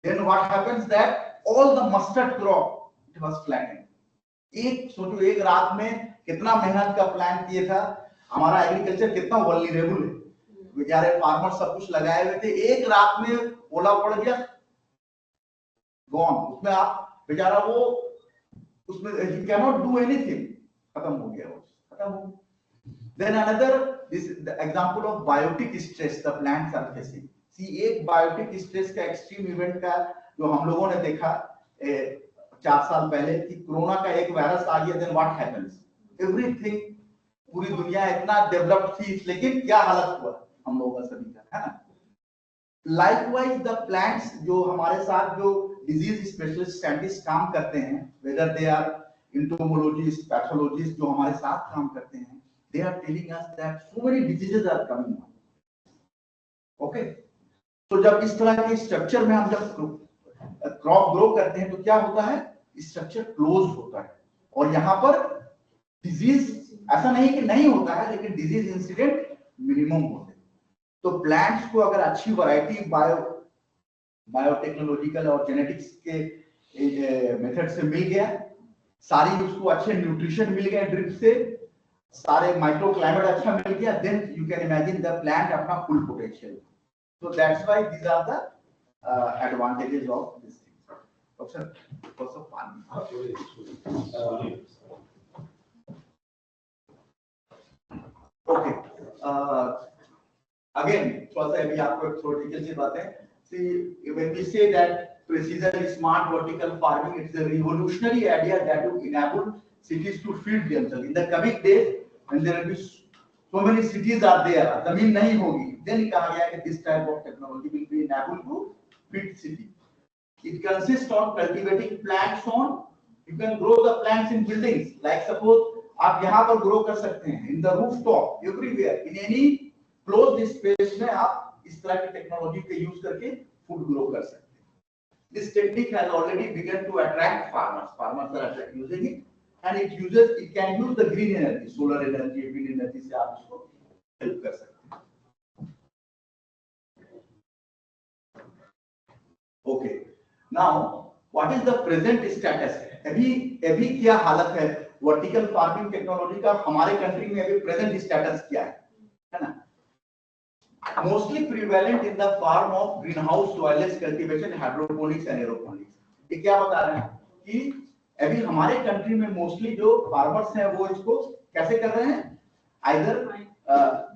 Then what happens that all the mustard crop, it was flattened. एक सोचो एक रात में कितना मेहनत का प्लान किया था. हमारा एग्रीकल्चर कितना वल्नरेबल है, बेचारे फार्मर सब कुछ लगाए हुए थे, एक रात में ओला पड़ गया, गॉन. उसमें आप बेचारा वो उसमें he cannot do anything, खत्म हो गया, वो खत्म हो. Then another, this is the example of biotic stress the plants are facing. See, एक biotic stress का एक्सट्रीम इवेंट का जो हम लोगों ने देखा 4 साल पहले कि कोरोना का एक वायरस आ गया. Then what happens? Everything, पूरी दुनिया इतना डेवलप्ड थी, लेकिन क्या हालत हुआ हम लोगों का सभी का, है ना. लाइकवाइज द प्लांट्स, जो हमारे साथ जो डिजीज स्पेशलिस्ट साइंटिस्ट काम करते हैं, whether they are entomologists, pathologists, जो हमारे साथ काम करते हैं, they are telling us that so many diseases are coming on. Okay, तो जब इस तरह के स्ट्रक्चर में हम जब क्रॉप ग्रो करते हैं तो क्या होता है, स्ट्रक्चर क्लोज होता है और यहाँ पर डिजीज ऐसा नहीं कि नहीं होता है, लेकिन डिजीज इंसिडेंट मिनिमम होते हैं. तो प्लांट्स को अगर अच्छी वैरायटी बायोटेक्नोलॉजिकल और जेनेटिक्स के मेथड से मिल गया, सारी उसको अच्छे न्यूट्रिशन मिल गया ड्रिप से, सारे माइक्रो क्लाइमेट अच्छा मिल गया, then you can imagine the plant अपना full potential. So that's why these are the advantages of this thing. Doctor, what's the fun? Okay. Again, थोड़ा सा अभी आपको थोड़ी डिटेल सी बातें. See, when we say that precision smart vertical farming. It's a revolutionary idea that will enable cities to feed themselves. In the coming days, when there will be so many cities are there, जमीन नहीं होगी, then कहा गया कि this type of technology will be enabled to feed city. It consists of cultivating plants on. You can grow the plants in buildings. Like suppose आप यहाँ पर grow कर सकते हैं in the rooftop, everywhere, in any closed space में आप इस तरह की technology का use करके food grow कर सकते हैं. This technique has already begun to attract farmers. Farmers are using it, and it can use the green energy, solar energy, wind energy से आप इसको help कर सकते हैं. Okay. Now, what is the present status? अभी क्या हालत है वर्टिकल फार्मिंग टेक्नोलॉजी का हमारे कंट्री में? अभी प्रेजेंट स्टेटस क्या है ना? Mostly prevalent in the form of green house soilless cultivation, hydroponics and aeroponics. ये क्या बता रहे हैं कि अभी हमारे कंट्री में मोस्टली जो फार्मर्स हैं वो इसको कैसे कर रहे हैं? Either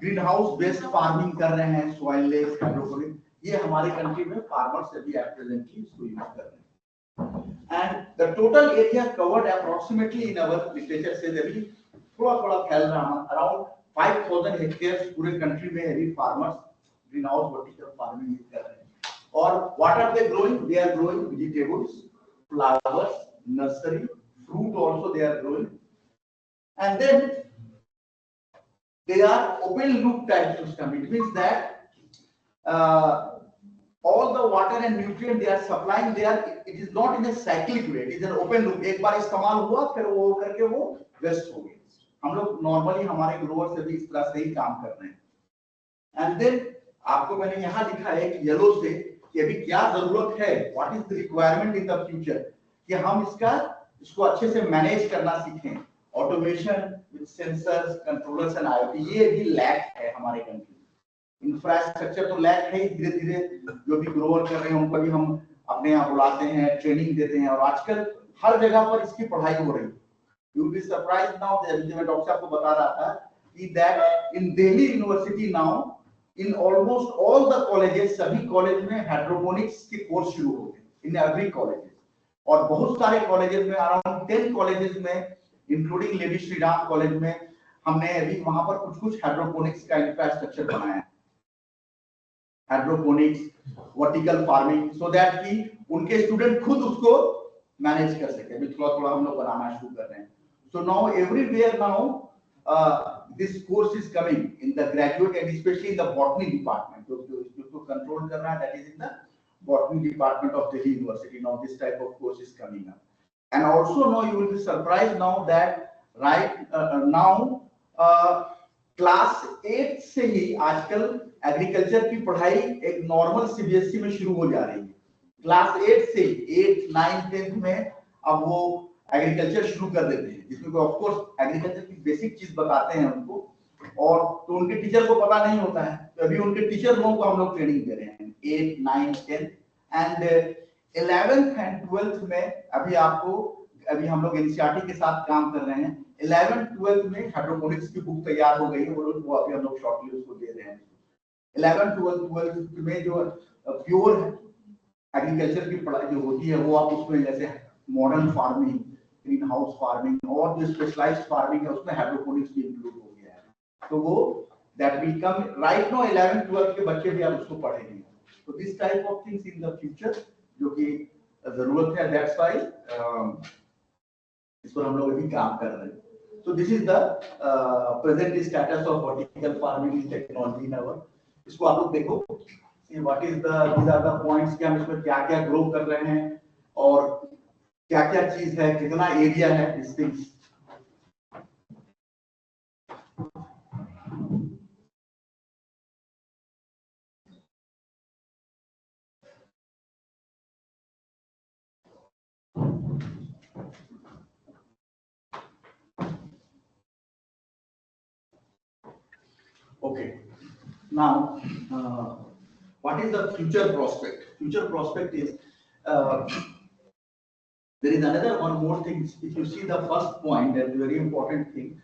green house based farming कर रहे हैं, सॉइललेस, हाइड्रोपोनिक्स. ये हमारे कंट्री में फार्मर्स अभी प्रेजेंटली इसको यूज कर रहे हैं. And the total area covered approximately in our literature says अभी थोड़ा फैल रहा है, around 5,000 hectares पूरे कंट्री में अभी farmers green house vertical farming कर रहे हैं. और what are they growing? They are growing vegetables, flowers, nursery, fruit also they are growing, and then they are open loop type system. It means that all the water and nutrient they are supplying, it is not in a cyclic way, it is an open loop. एक बार इस्तेमाल हुआ फिर वो करके वो waste हो गए. हम लोग नॉर्मली हमारे ग्रोवर से भी इस तरह से ही काम कर रहे हैं. एंड देन आपको मैंने यहाँ लिखा है कि येलो से कि अभी क्या जरूरत है, what is the requirement in the future, कि हम इसको अच्छे से मैनेज करना सीखें. Automation with sensors, controllers and IoT, ये भी लैक है हमारे कंट्री. इंफ्रास्ट्रक्चर तो लैक है. धीरे धीरे जो भी ग्रोवर कर रहे हैं उनको भी हम अपने यहाँ बुलाते हैं, ट्रेनिंग देते हैं, और आजकल हर जगह पर इसकी पढ़ाई हो रही है. You will be surprised now that मैं डॉक्टर साहब को बता रहा था कि that in Delhi university now in almost all the colleges, सभी कॉलेज में हाइड्रोपोनिक्स के कोर्स शुरू हो गए इन एवरी कॉलेज. और बहुत सारे कॉलेजेस में, अराउंड 10 कॉलेजेस में including lady Shri Ram college में, हमने अभी वहां पर कुछ हाइड्रोपोनिक्स का इंफ्रास्ट्रक्चर बनाया है. Hydroponics, vertical farming, so that कि उनके स्टूडेंट खुद उसको मैनेज कर सके. अभी थोड़ा हम लोग बनाना शुरू कर रहे हैं. So now everywhere now this course is coming in the graduate and specially in the botany department. जो कंट्रोल कर रहा है that is in the botany department of Delhi university. Now this type of course is coming up. And also now you will be surprised now that right now class 8 से ही आजकल agriculture की पढ़ाई एक normal CBSE में शुरू हो जा रही है. क्लास 8 से 8, 9, 10 में अब वो एग्रीकल्चर शुरू कर देते हैं, जिसमें ऑफ कोर्स एग्रीकल्चर की बेसिक चीज बताते हैं उनको, और तो उनके टीचर को पता नहीं होता है. तो अभी उनके टीचर लोगों को हम लोग ट्रेनिंग दे रहे हैं 8, 9, 10 एंड 11th एंड 12th में. अभी हम लोग एनसीईआरटी के साथ काम कर रहे हैं. 11th 12th में हाइड्रोपोनिक्स की बुक तैयार हो गई है, वो अभी हम लोग शॉर्टली उसको दे रहे हैं. 11th 12th में जो प्योर एग्रीकल्चर की पढ़ाई जो होती है वो आप उसमें जैसे modern farming, green house farming और जो स्पेशलाइज्ड फार्मिंग है उसमें हाइड्रोपोनिक्स भी इंक्लूड हो गया है. तो वो that will come right now. 11th 12th के बच्चे भी आप उसको पढ़ेंगे. तो this type of things in the future जो कि जरूरत है, दैट्स व्हाई इस पर हम लोग अभी काम कर रहे हैं. So this is the present status of vertical farming technology in our. इसको आप लोग देखो, see what is the, these are the points कि हम इसमें क्या-क्या ग्रो कर रहे हैं और क्या-क्या चीज है, कितना एरिया है, these things. Okay. Now, what is the future prospect? Future prospect is there is another one more thing. If you see the first point, that is very important thing.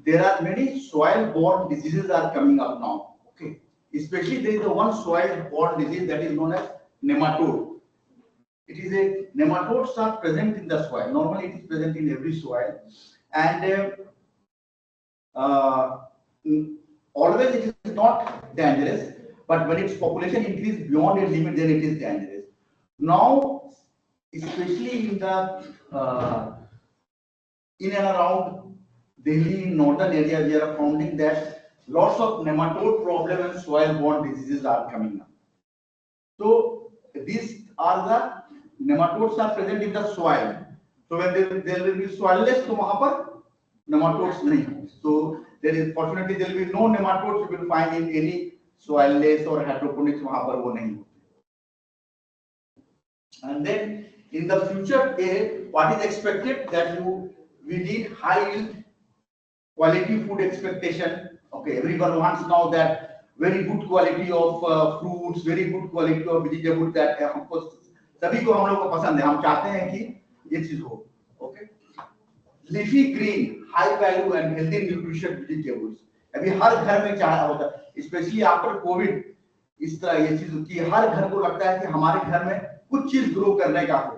There are many soil-borne diseases are coming up now. Okay, especially there is the one soil-borne disease that is known as nematode. It is a nematodes are present in the soil. Normally, it is present in every soil, and always it is not dangerous. But when its population increases beyond a limit, then it is dangerous. Now, especially in the in and around Delhi, northern area, we are finding that lots of nematode problem and soil-borne diseases are coming up. So these are the nematodes are present in the soil. So when there will be soilless, तो वहाँ पर nematodes नहीं. So there is fortunately there will be no nematodes you will find in any soilless or hydroponics. वहाँ पर वो नहीं होते. And then in the future, what is expected that we need high yield, quality food expectation. Okay, everyone wants now that very good quality of fruits, very good quality of vegetables. That हमको सभी को हम लोग को पसंद है. हम चाहते हैं कि ये चीज हो. Okay, leafy green, high value and healthy nutrition vegetables. अभी हर घर में चाह होता है, स्पेशली आफ्टर कोविड इस तरह ये चीज कि हर घर को लगता है कि हमारे घर में कुछ चीज ग्रो करने का हो.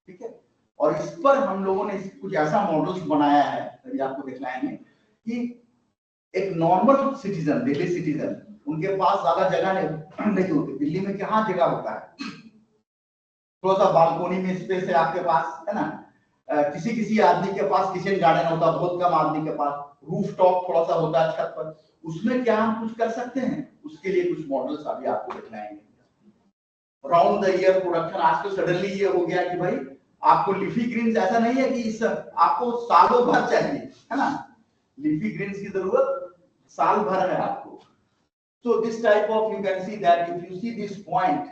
ठीक है, और इस पर हम लोगों ने कुछ ऐसा मॉडल्स बनाया है, अभी आपको दिखलाएंगे कि एक नॉर्मल सिटीजन, दिल्ली सिटीजन, उनके पास ज्यादा जगह नहीं होती. दिल्ली में कहाँ जगह होता है, थोड़ा सा बालकोनी में स्पेस है आपके पास, है ना. किसी आदमी के पास किचन गार्डन होता है, बहुत कम आदमी के पास रूफ टॉप थोड़ा सा होता है छत पर. उसमें क्या हम कुछ कर सकते हैं, उसके लिए कुछ मॉडल्स अभी आपको दिखलाएंगे. राउंड द ईयर प्रोडक्शन, आजकल सडनली ये हो गया कि भाई आपको लीफी ग्रीन्स ऐसा नहीं है कि इस आपको सालों भर चाहिए, है ना. लीफी ग्रीन्स की जरूरत साल भर है आपको. So this type of, you can see that if you see this point,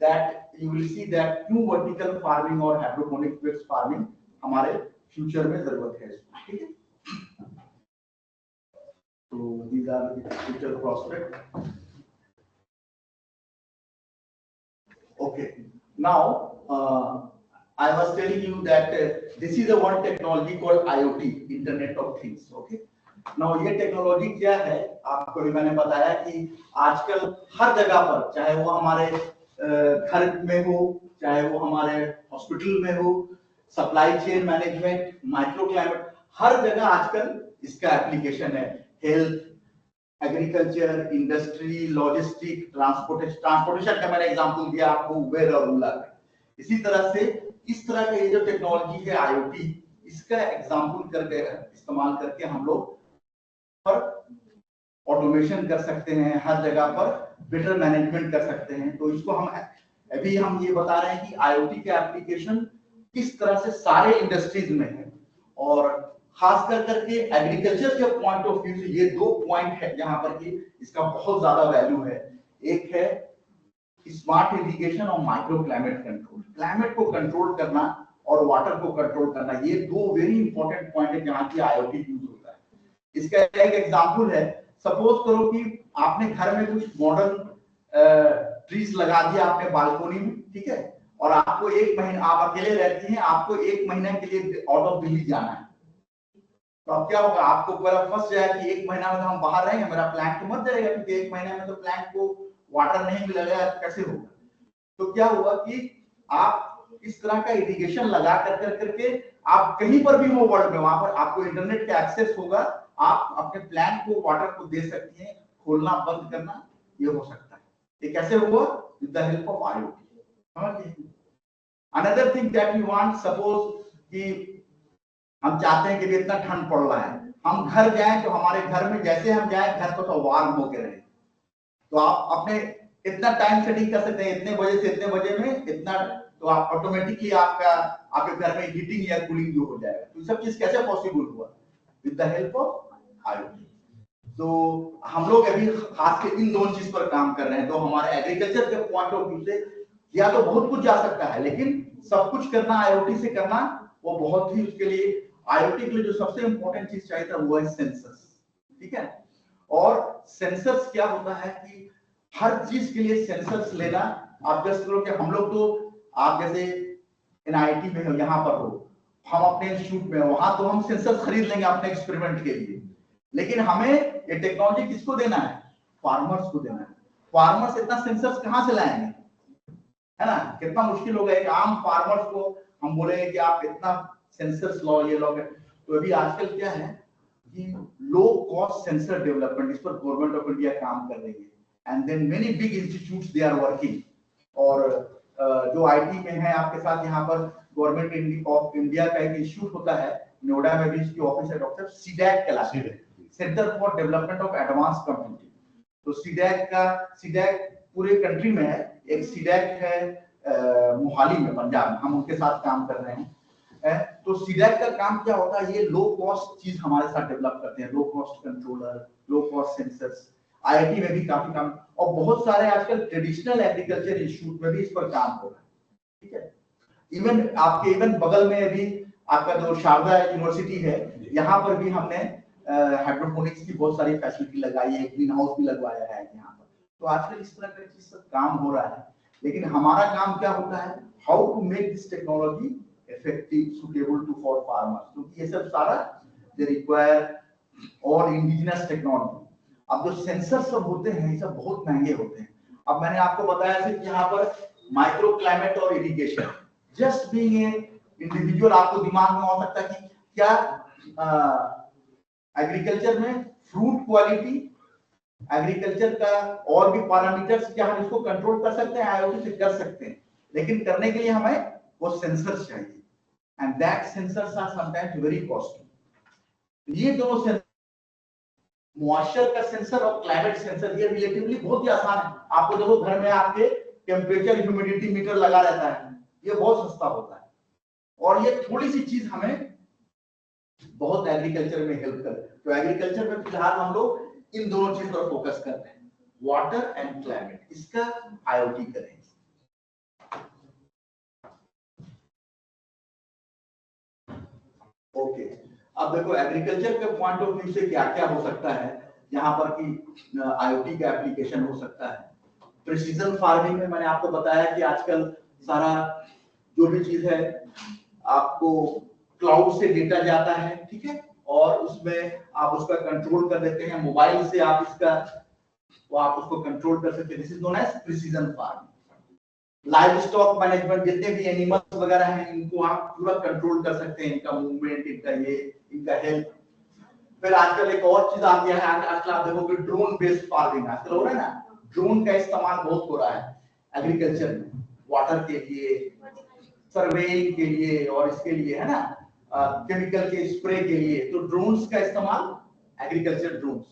that you will see that new vertical farming or hydroponic based farming हमारे फ्यूचर में जरूरत है. ठीक है, so these are the future prospects. Okay, now I was telling you that this is a one technology called IoT, Internet of Things. Okay, now ये technology क्या है, आपको भी मैंने बताया कि आजकल हर जगह पर, चाहे वो हमारे घर में हो, चाहे वो हमारे हॉस्पिटल में हो, supply chain management, micro climate, हर जगह आजकल इसका एप्लीकेशन है. Health, agriculture, industry, logistic, transportation का मैंने एग्जांपल दिया आपको उबेर और ओला. इसी तरह से इस तरह के जो टेक्नोलॉजी है IoT, इसका एग्जांपल करके इस्तेमाल करके हम लोग पर ऑटोमेशन कर सकते हैं, हर जगह पर बेटर मैनेजमेंट कर सकते हैं. तो इसको अभी हम ये बता रहे हैं कि IoT के एप्लीकेशन किस तरह से सारे इंडस्ट्रीज में है, और खास करके एग्रीकल्चर के पॉइंट ऑफ व्यू से ये दो पॉइंट है जहां पर कि इसका बहुत ज्यादा वैल्यू है. एक है स्मार्ट इरिगेशन और माइक्रो क्लाइमेट कंट्रोल. क्लाइमेट को कंट्रोल करना और वाटर को कंट्रोल करना, ये दो वेरी इंपॉर्टेंट पॉइंट है जहां की IoT यूज होता है. इसका एक एग्जांपल है, सपोज करो कि आपने घर में कुछ मॉडर्न ट्रीज लगा दिया आपने बालकोनी में. ठीक है, और आपको एक महीना, आप अकेले रहती हैं, आपको एक महीने के लिए आउट ऑफ दिल्ली जाना है. तो अब क्या होगा, आपको पहला फंस जाएगा कि एक महीना में तो हम बाहर रहेंगे, मेरा प्लांट तो मर जाएगा, क्योंकि एक महीने में तो प्लांट को वाटर नहीं मिलेगा, कैसे होगा. तो क्या हुआ कि आप इस तरह का इरिगेशन लगा करके आप कहीं पर भी हो वर्ल्ड में, वहां पर आपको इंटरनेट का एक्सेस होगा, आप अपने प्लांट को वाटर को दे सकती हैं. खोलना बंद करना ये हो सकता है. ये कैसे हुआ, with the help of IoT. Another thing that we want, suppose कि हम चाहते हैं कि इतना ठंड पड़ रहा है, हम घर जाएं तो हमारे घर में जैसे हम जाएं घर तो वार्म होके रहे. तो आप अपने इतना टाइम सेटिंग कर सकते हैं, इतने बजे से इतने बजे में इतना, तो आप ऑटोमेटिकली आपके घर में हीटिंग या कूलिंग जो हो जाएगा. तो सब चीज कैसे पॉसिबल हुआ, with the help of IoT. तो हम लोग अभी खास के इन दोनों चीज पर काम कर रहे हैं. तो हमारे एग्रीकल्चर के पॉइंट ऑफ व्यू से या तो बहुत कुछ जा सकता है, लेकिन सब कुछ करना IoT से करना वो बहुत ही, उसके लिए IoT के लिए जो सबसे इंपॉर्टेंट चीज चाहिए था वो है सेंसर्स. ठीक है, और सेंसर्स क्या होता है कि हर चीज के लिए सेंसर्स लेना. आप जस्ट करो कि हम लोग तो, आप जैसे NIT में हो, यहाँ पर हो, हम अपने इंस्टीट्यूट में, वहां तो हम सेंसर्स खरीद लेंगे अपने एक्सपेरिमेंट के लिए, लेकिन हमें ये टेक्नोलॉजी किसको देना है, फार्मर्स को देना है. फार्मर्स इतना सेंसर्स कहाँ से लाएंगे, है ना, कितना मुश्किल होगा एक आम फार्मर्स को हम बोलेंगे कि आप इतना सेंसर्स लॉ ये लॉ, तो अभी आजकल क्या है कि लो कॉस्ट सेंसर डेवलपमेंट, इस पर गवर्नमेंट ऑफ इंडिया काम कर रही है and then many big institutes they are working. और जो आईटी में है आपके साथ, यहाँ पर गवर्नमेंट ऑफ इंडिया का एक इंस्टीट्यूट होता है नोएडा में भी, इसकी ऑफिस है डॉक्टर सीडैक कहलाती है, centre for development of advance computing. तो सीडैक पूरे कंट्री में है, एक सीडैक है मोहाली में पंजाब में, हम उनके साथ काम कर रहे हैं। तो सीडैक का काम क्या होता है, ये लो कॉस्ट चीज हमारे साथ डेवलप करते हैं, low cost controller, low cost sensors. IIT में भी काफी काम, और बहुत सारे आजकल ट्रेडिशनल एग्रीकल्चर इंस्टीट्यूट में भी इस पर काम हो रहा है, ठीक है। इवन बगल में भी आपका जो शारदा यूनिवर्सिटी है, यहाँ पर भी हमने हाइड्रोपोनिक्स की बहुत सारी फैसिलिटी लगाई है, ग्रीन हाउस भी लगवाया है यहाँ पर। तो आजकल इस तरह का चीज सब काम हो रहा है, लेकिन हमारा काम क्या होता है, how to make this technology effective, suitable to for farmers, क्योंकि ये सब सारा दे रिक्वायर और इंडिजिनस टेक्नोलॉजी। अब जो सेंसर सब होते हैं ये सब बहुत महंगे होते हैं। अब मैंने आपको बताया सिर्फ यहाँ पर माइक्रो क्लाइमेट और irrigation, just being a individual आपको दिमाग में हो सकता है कि क्या एग्रीकल्चर में फ्रूट क्वालिटी, एग्रीकल्चर का और भी पैरामीटर्स क्या हम इसको कंट्रोल कर सकते हैं, आईओटी से कर सकते हैं, लेकिन करने के लिए हमें वो सेंसर्स चाहिए and that sensors are sometimes very costly. ये दोनों सेंसर, मॉइस्चर का सेंसर और क्लाइमेट सेंसर, ये रिलेटिवली बहुत ही आसान है। आपको देखो घर में आपके टेम्परेचर ह्यूमिडिटी मीटर लगा रहता है, ये बहुत सस्ता होता है, और ये थोड़ी सी चीज हमें बहुत एग्रीकल्चर में हेल्प कर। तो एग्रीकल्चर में फिलहाल हम लोग इन दोनों चीज पर फोकस कर रहे हैं, वाटर एंड क्लाइमेट, इसका आईओटी करेंगे। ओके, अब देखो एग्रीकल्चर के पॉइंट ऑफ व्यू से क्या क्या हो सकता है यहाँ पर कि आईओटी का एप्लीकेशन हो सकता है। प्रिसीजन फार्मिंग में मैंने आपको बताया कि आजकल सारा जो भी चीज है आपको क्लाउड से डेटा जाता है, ठीक है, और उसमें आप उसका कंट्रोल कर देते हैं, मोबाइल से आप आप उसको कंट्रोल कर सकते हैं। This is known as precision farming. Livestock management, जितने भी एनिमल्स वगैरह हैं इनको आप पूरा कंट्रोल कर सकते हैं, इनका मूवमेंट, इनका हेल्थ। फिर आजकल एक और चीज आ गया है, आजकल आप देखोगे ड्रोन बेस्ड फार्मिंग आजकल हो रहा है ना, ड्रोन का इस्तेमाल बहुत हो रहा है एग्रीकल्चर में, वाटर के लिए, सर्वेइंग के लिए, और इसके लिए है ना केमिकल के स्प्रे के लिए, तो ड्रोन्स का इस्तेमाल, एग्रीकल्चर ड्रोन्स।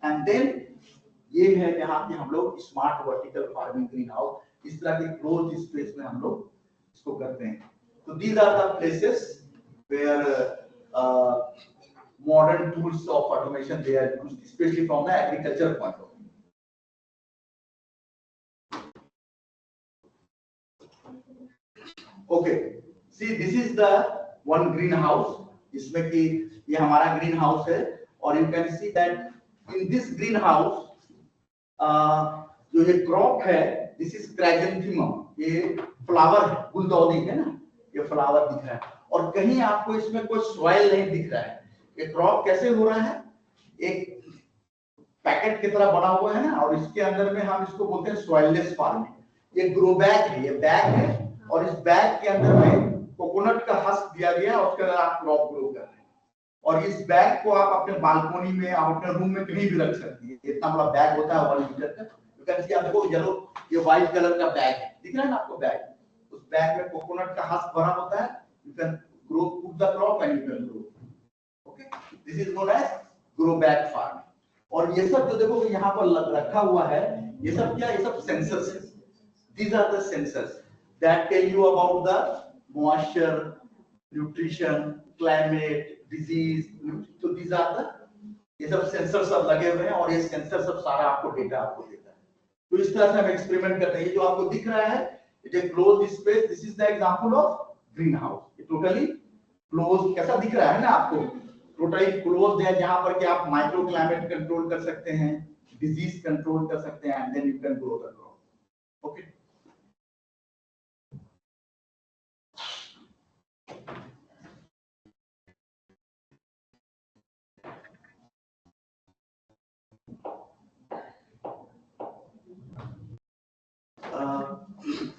एंड देन ये है जहाँ पे हम लोग smart vertical farming, green house, इस तरह के क्लोज स्पेस में हम लोग इसको करते हैं। तो these are the places where modern tools of automation they are used, especially from the agriculture point of view. Okay, see this is the one greenhouse, इसमें कि ये हमारा ग्रीन हाउस है, और you can see that in this greenhouse जो ये crop है, this is chrysanthemum, ये फ्लावर है, गुलदाउदी है ना, ये फ्लावर दिख रहा है, और कहीं आपको इसमें कोई सॉइल नहीं दिख रहा है। ये क्रॉप कैसे हो रहा है, एक पैकेट की तरह बना हुआ है ना, और इसके अंदर में हम इसको बोलते हैं सॉइललेस फार्मिंग। ये ग्रो बैग है, ये बैग है, और इस बैग के अंदर में कोकोनट का हस्क दिया गया, उसके अंदर आप क्रॉप ग्रो कर रहे हैं, और इस बैग को आप अपने बालकोनी में, आप अपने रूम में कहीं भी रख सकते हैं। इतना बड़ा बैग होता है 1 लीटर का, तो कैसे आप देखो येलो, ये व्हाइट कलर का बैग है, दिख रहा है ना आपको बैग, उस बैग में कोकोनट का हस्क भरा होता है, you can grow put the crop and you can grow. Okay, this is known as grow bag farming. और ये सब जो देखो यहाँ पर रखा हुआ है, ये सब क्या, ये सब सेंसर्स है। These are the sensors that tell you about the moisture, nutrition, climate, disease. So these are the, ये सब सेंसर सब लगे हुए हैं, और ये सेंसर सब सारा आपको डेटा आपको देता है। तो इस तरह से हम एक्सपेरिमेंट करते हैं। ये जो आपको दिख रहा है, it is closed space, this is the example of green house. ये टोटली क्लोज कैसा दिख रहा है ना आपको, टोटली क्लोज्ड है, जहां पर कि आप माइक्रो क्लाइमेट कंट्रोल कर सकते हैं, डिजीज कंट्रोल कर सकते हैं, and then you can grow the crop. Okay,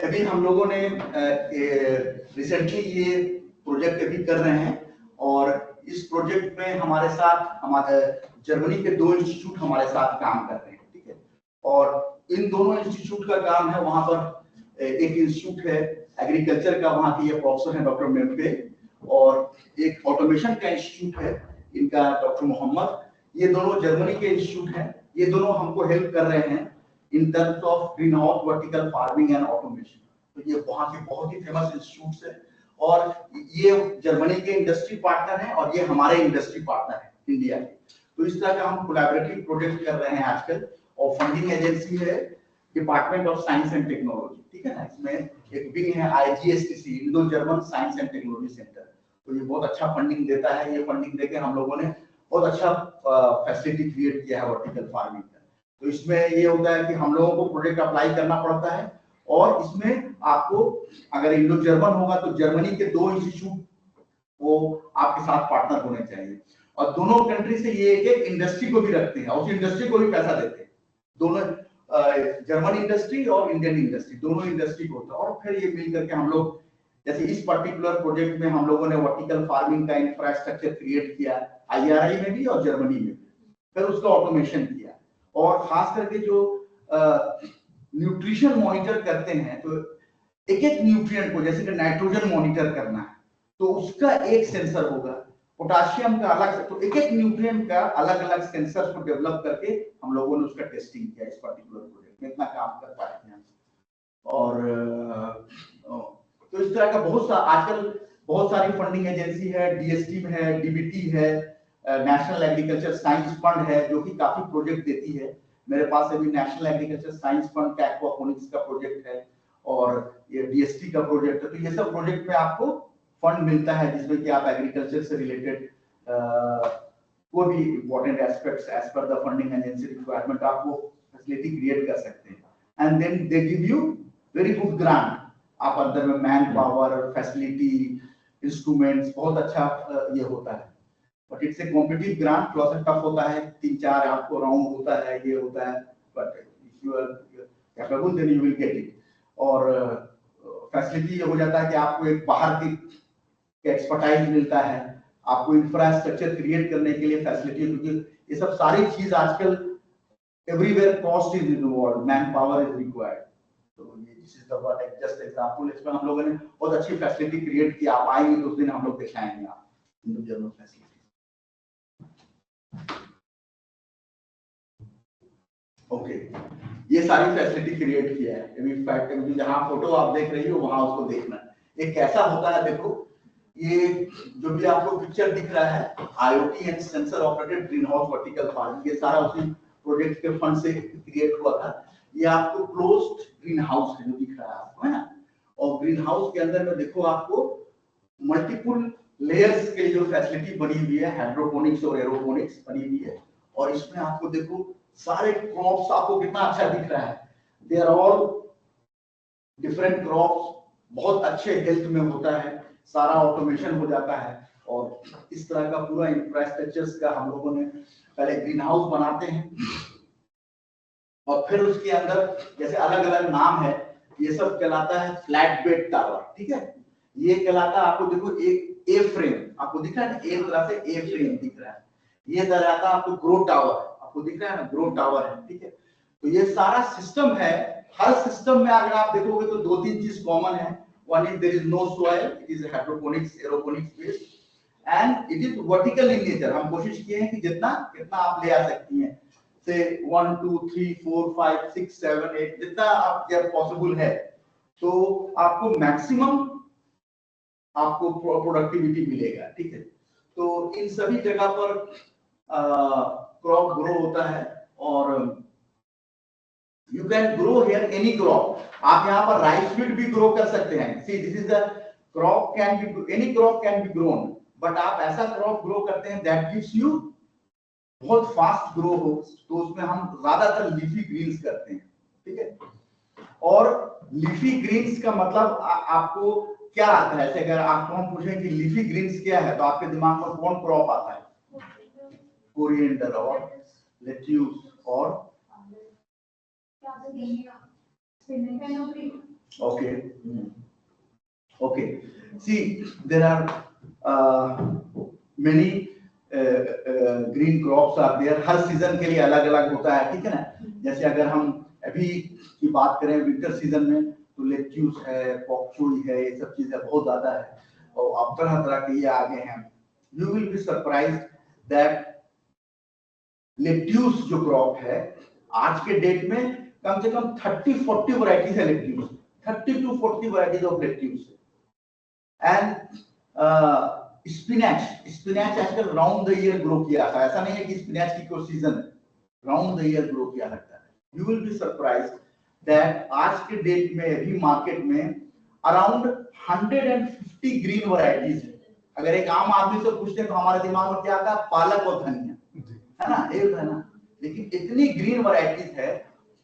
अभी हम लोगों ने रिसेंटली ये प्रोजेक्ट अभी कर रहे हैं, और इस प्रोजेक्ट में हमारे साथ हमारे जर्मनी के 2 इंस्टीट्यूट हमारे साथ काम कर रहे हैं, ठीक है। और इन दोनों इंस्टीट्यूट का काम है, वहां पर एक इंस्टीट्यूट है एग्रीकल्चर का, वहां के ये प्रोफेसर हैं डॉक्टर मेम्पे, और एक ऑटोमेशन का इंस्टीट्यूट है इनका डॉक्टर मोहम्मद। ये दोनों जर्मनी के इंस्टीट्यूट हैं। ये दोनों हमको हेल्प कर रहे हैं in terms of green house vertical farming and automation. तो ये वहां के बहुत ही फेमस इंस्टीट्यूट्स है, और ये जर्मनी के इंडस्ट्री पार्टनर हैं और ये हमारे इंडस्ट्री पार्टनर हैं इंडिया के। तो इस तरह का हम कोलैबोरेटिव प्रोजेक्ट कर रहे हैं आजकल। और फंडिंग एजेंसी है department of science and technology, ठीक है ना। इसमें एक विंग है IGSTC, Indo German science and technology centre. तो ये बहुत अच्छा फंडिंग देता है। ये फंडिंग देके हम लोगों ने बहुत अच्छा फैसिलिटी क्रिएट किया है वर्टिकल फार्मिंग का। तो इसमें ये होता है कि हम लोगों को प्रोजेक्ट अप्लाई करना पड़ता है, और इसमें आपको अगर इंडो जर्मन होगा तो जर्मनी के 2 इंस्टीट्यूट वो आपके साथ पार्टनर होने चाहिए, और दोनों कंट्री से ये एक इंडस्ट्री को भी रखते हैं और उस इंडस्ट्री को भी पैसा देते हैं। दोनों जर्मन इंडस्ट्री और इंडियन इंडस्ट्री, दोनों इंडस्ट्री को होता है। और फिर ये मिल करके हम लोग, जैसे इस पर्टिकुलर प्रोजेक्ट में हम लोगों ने वर्टिकल फार्मिंग का इंफ्रास्ट्रक्चर क्रिएट किया IRI में भी और जर्मनी में भी, फिर उसका ऑटोमेशन किया। और खास करके जो न्यूट्रिशन मॉनिटर करते हैं, तो एक एक न्यूट्रिएंट को, जैसे कि नाइट्रोजन मॉनिटर करना है तो उसका एक सेंसर होगा, पोटाशियम का अलग से, तो एक एक न्यूट्रिएंट का अलग अलग सेंसर्स को डेवलप करके हम लोगों ने उसका टेस्टिंग किया इस पर्टिकुलर प्रोजेक्ट में। इतना काम कर पाए हैं। और तो इस तरह का आजकल बहुत सारी फंडिंग एजेंसी है, DST है, DBT है, नेशनल एग्रीकल्चर साइंस फंड है जो कि काफी प्रोजेक्ट देती है। मेरे पास अभी नेशनल एग्रीकल्चर साइंस फंड का एक्वापोनिक्स का प्रोजेक्ट है, और ये DST का प्रोजेक्ट है। तो ये सब प्रोजेक्ट में आपको फंड मिलता है, जिसमें कि आप एग्रीकल्चर से रिलेटेड कोई भी important aspects as per the funding agency requirement आप वो फैसिलिटी क्रिएट कर सकते हैं, and then they give you very good grant. आप अंदर में मैन पावर, फैसिलिटी, इंस्ट्रूमेंट्स, बहुत अच्छा ये होता है। But it's a competitive grant, थोड़ा सा टफ होता है, 3-4 आपको राउंड होता है, ये होता है, but if you are capable then you will get it. और फैसिलिटी ये हो जाता है कि आपको एक बाहर की एक्सपर्टाइज मिलता है, आपको इंफ्रास्ट्रक्चर क्रिएट करने के लिए फैसिलिटी, क्योंकि ये सब सारी चीज आजकल everywhere cost is involve, man power is required. तो ये this is the what just example. इसमें हम लोगों ने बहुत अच्छी फैसिलिटी क्रिएट की। आप आएंगे तो उस दिन हम लोग दिखाएंगे आपको इंडिविजुअल फैसिलिटी। ओके, ये सारी फैसिलिटी क्रिएट किया है। अभी फैक्ट जहां फोटो आप देख रही हो वहां उसको देखना है। ये कैसा होता है देखो, ये जो भी आपको पिक्चर दिख रहा है IoT and sensor operated green house vertical farming, ये सारा उसी प्रोजेक्ट के फंड से क्रिएट हुआ था। ये आपको क्लोज्ड ग्रीन हाउस है जो दिख रहा है आपको, है ना। और ग्रीन हाउस के अंदर में देखो आपको मल्टीपल लेयर्स के जो फैसिलिटी बनी हुई है, हाइड्रोपोनिक्स और एरोपोनिक्स बनी हुई है। और इसमें आपको देखो सारे क्रॉप्स आपको कितना अच्छा दिख रहा है, they are all different crops, बहुत अच्छे हेल्थ में होता है, सारा ऑटोमेशन हो जाता है। और इस तरह का पूरा इंफ्रास्ट्रक्चर्स का हम लोगों ने पहले ग्रीन हाउस बनाते हैं, और फिर उसके अंदर जैसे अलग अलग नाम है, ये सब कहलाता है फ्लैट बेड टावर, ठीक है। ये कहलाता है, आपको देखो एक ए फ्रेम आपको दिख रहा है, एक तरह से ए फ्रेम दिख रहा है। ये कहलाता है आपको ग्रो टावर, आपको दिख रहा है ना, ग्रो टावर है, ठीक है। तो ये सारा सिस्टम है। हर सिस्टम में अगर आप देखोगे तो 2-3 चीज कॉमन है। One is there is no soil, it is hydroponics, aeroponics based, and it is vertical in nature. हम कोशिश किए हैं कि जितना आप ले आ सकती हैं, से 1 2 3 4 5 6 7 8 जितना आप जब पॉसिबल है, तो आपको मैक्सिमम आपको प्रोडक्टिविटी मिलेगा, ठीक है। तो इन सभी जगह पर क्रॉप ग्रो होता है, और you can grow here any crop. आप यहाँ पर राइस फील्ड भी ग्रो कर सकते हैं। See, this is the crop can be, any crop can be grown, but आप ऐसा क्रॉप ग्रो करते हैं that gives you बहुत फास्ट ग्रो हो, तो उसमें हम ज्यादातर लीफी ग्रीन्स करते हैं, ठीक है। और लीफी ग्रीन्स का मतलब आपको क्या आता है? अगर आपको हम पूछें कि लीफी ग्रीन्स क्या है, तो आपके दिमाग में कौन क्रॉप आता है? कोरिएंडर और लेट्यूस और Okay. Okay. See, there are many green crops are there. Her season के लिए अलग अलग होता है, ठीक है ना। जैसे अगर हम अभी की बात करें विंटर सीजन में, तो लेट्यूस है, पॉकचुई है, ये सब चीजें बहुत ज्यादा है और अब तरह तरह के ये आगे हैं। You will be surprised that lettuce जो क्रॉप है आज के डेट में कम से कम 30-40 वैरायटीज है lettuce, 30 to 40 varieties of lettuce. And spinach आजकल राउंड द ईयर ग्रो किया था, ऐसा नहीं है कि स्पिनच की कोई सीजन है, राउंड द ईयर ग्रो किया लगता है। You will be surprised that आज के डेट में अभी मार्केट में अराउंड 150 ग्रीन वैरायटीज है। अगर एक आम आदमी से पूछते हैं तो हमारे दिमाग में क्या आता है, पालक और धनिया, है ना, एक है ना, लेकिन इतनी ग्रीन वैरायटीज है।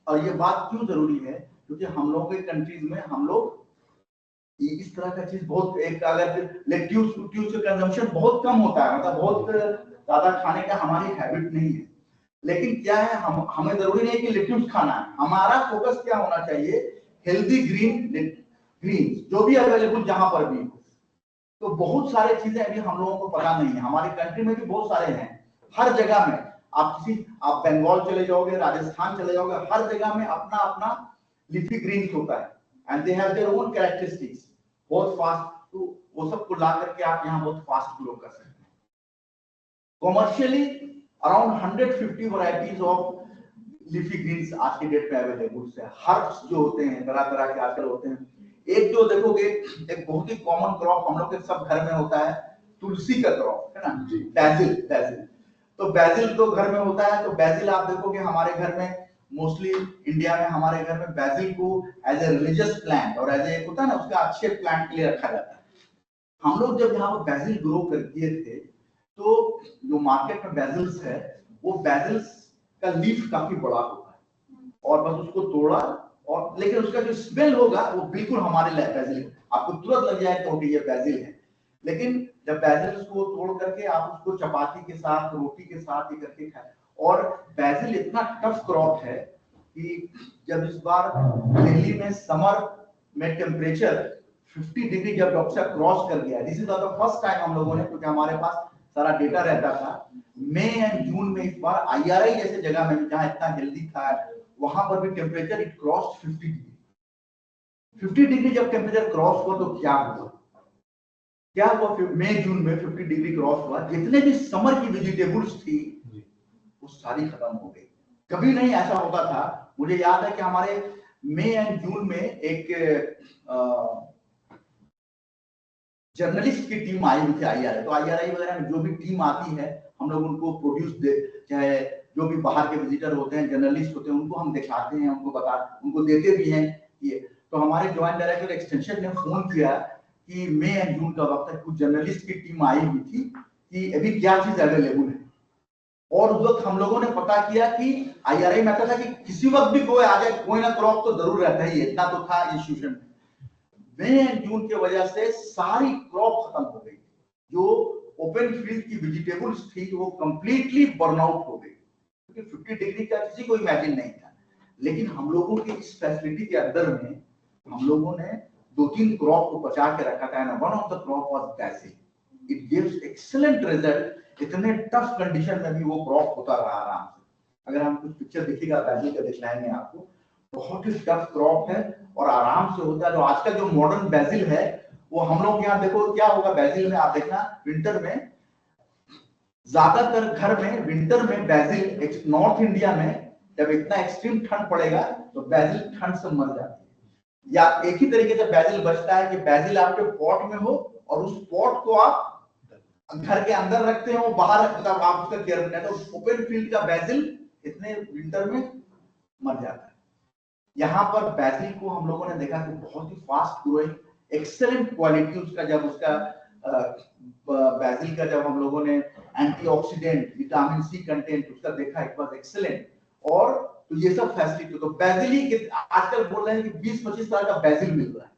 और ये बात क्यों जरूरी है, क्योंकि हम लोग के कंट्रीज में हम लोग इस तरह का चीज बहुत, एक अगर लेट्यूस का कंजम्पशन बहुत कम होता है, मतलब बहुत ज्यादा खाने का हमारी हैबिट नहीं है। लेकिन क्या है, हमें जरूरी नहीं है कि लेट्यूस खाना है, हमारा फोकस क्या होना चाहिए, हेल्दी ग्रीन जो भी अवेलेबल जहां पर भी हो। तो बहुत सारे चीजें अभी हम लोगों को पता नहीं है, हमारी कंट्री में भी बहुत सारे हैं, हर जगह में। आप बंगाल चले जाओगे, राजस्थान चले जाओगे, हर जगह में अपना अपना लीफी ग्रीन्स होता है and they have their own characteristics, बहुत फास्ट। तो वो सब को ला करके आप यहाँ बहुत फास्ट ग्रो कर सकते हैं। Commercially around 150 varieties of leafy greens आज के डेट में अवेलेबल है। हर्ब्स जो होते हैं तरह तरह के आजकल होते हैं। एक जो देखोगे, एक बहुत ही कॉमन क्रॉप हम लोग के सब घर में होता है, तुलसी का क्रॉप, है ना, बैजिल। तो बैजिल तो घर में होता है, तो बैजिल आप देखोगे हमारे घर में मोस्टली इंडिया में, हमारे घर में बैजिल को एज ए रिलीजियस प्लांट और एज ए होता है ना, उसका अच्छे प्लांट के लिए रखा जाता है। हम लोग जब यहाँ पर बैजिल ग्रो कर किए थे, तो जो मार्केट में बैजिल्स है, वो बैजिल्स का लीफ काफी बड़ा होता है और बस उसको तोड़ा, और लेकिन उसका जो स्मेल होगा वो बिल्कुल हमारे लिए बैजिल, आपको तुरंत लग जाएगा कि ये बैजिल है। लेकिन जब बैजिल को तोड़ करके आप उसको चपाती के साथ, रोटी के साथ ही करके खाएं। और बैजिल इतना टफ क्रॉप है कि जब इस बार दिल्ली में समर में टेम्परेचर 50 डिग्री जब डॉक्टर क्रॉस कर गया, this is the first time हम लोगों ने, क्योंकि हमारे पास सारा डेटा रहता था, मई एंड जून में इस बार IRI जैसे जगह में जहां इतना हेल्दी था, वहां पर भी temperature it cross 50 degree. 50 degree जब टेम्परेचर क्रॉस हुआ तो क्या हुआ, मई जून में 50 डिग्री क्रॉस हुआ, जितने भी समर की वेजिटेबल्स थी वो सारी खत्म हो गई। कभी नहीं ऐसा होता था। मुझे याद है कि हमारे मई एंड जून में एक जर्नलिस्ट की टीम आई हुई थी IRI। तो IRI वगैरह में जो भी टीम आती है, हम लोग उनको प्रोड्यूस दे, चाहे जो भी बाहर के विजिटर होते हैं, जर्नलिस्ट होते हैं, उनको हम दिखाते हैं, उनको देते भी हैं ये। तो हमारे ज्वाइंट डायरेक्टर एक्सटेंशन ने फोन किया कि मई एंड जून का वक्त है, कुछ जर्नलिस्ट की टीम आई हुई थी कि अभी क्या चीज अवेलेबल है। और उस वक्त हम लोगों ने पता किया कि IRI में था कि किसी वक्त भी कोई आ जाए, कोई ना क्रॉप तो जरूर रहता ही है, इतना तो था इंस्टीट्यूशन में। मई एंड जून की वजह से सारी क्रॉप खत्म हो गई। जो ओपन फील्ड की वेजिटेबल्स थी वो कंप्लीटली बर्न आउट हो गई, क्योंकि 50 डिग्री का किसी को इमेजिन नहीं था। लेकिन हम लोगों की इस फैसिलिटी के अंदर में हम लोगों ने 2-3 क्रॉप को बचा के रखा था। One of the crop was basil. It gives excellent result. इतने टफ कंडीशन में भी वो क्रॉप होता रहा आराम से। अगर हम कुछ पिक्चर देखिएगा बैजिल का, दिखलाएंगे आपको, बहुत ही टफ क्रॉप है और आराम से होता है। जो आज का जो मॉडर्न बैजिल है, वो हम लोग यहाँ देखो क्या होगा बैजिल में, आप देखना विंटर में ज्यादातर घर में, विंटर में बैजिल, नॉर्थ इंडिया में जब इतना एक्सट्रीम ठंड पड़ेगा तो बैजिल ठंड से मर जाती है। या एक ही तरीके से बैजिल बचता है कि बैजिल आपके पॉट में हो और उस पॉट को आप घर के अंदर रखते हो, बाहर मतलब आप उसका केयर करते हैं, तो ओपन फील्ड का बैजिल इतने विंटर में मर जाता है। यहाँ पर बैजिल को हम लोगों ने देखा कि बहुत ही फास्ट ग्रोइंग, एक्सेलेंट क्वालिटी उसका, जब उसका बैजिल का जब हम लोगों ने एंटीऑक्सीडेंट, विटामिन C कंटेंट उसका देखा, इट वाज एक्सेलेंट। और तो ये सब फैसिलिटी, तो बैजिल ही आजकल बोल रहे हैं कि 20-25 साल का बैजिल मिल रहा है,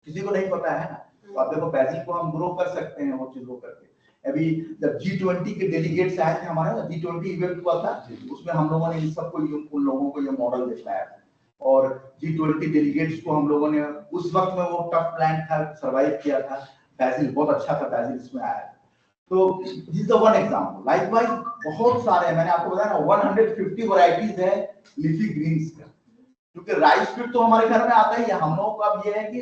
किसी को नहीं पता है ना। तो आप देखो बैजिल को हम ग्रो कर सकते हैं वो चीज को करके। अभी जब G20 के डेलीगेट्स आए थे हमारे, G20 इवेंट हुआ था, उसमें हम लोगों ने इन सबको, उन लोगों को ये मॉडल दिखाया था। और G20 डेलीगेट्स को हम लोगों ने उस वक्त में, वो टफ प्लान था, सरवाइव किया था। फैजिल बहुत अच्छा था, फैजिल इसमें आया। तो this is the one example. Likewise बहुत सारे हैं, मैंने आपको बताया ना 150 वैरायटीज है लीफी ग्रीन्स का, क्योंकि राइस फीड तो हमारे घर में आता ही है। हम लोगों का अब ये है कि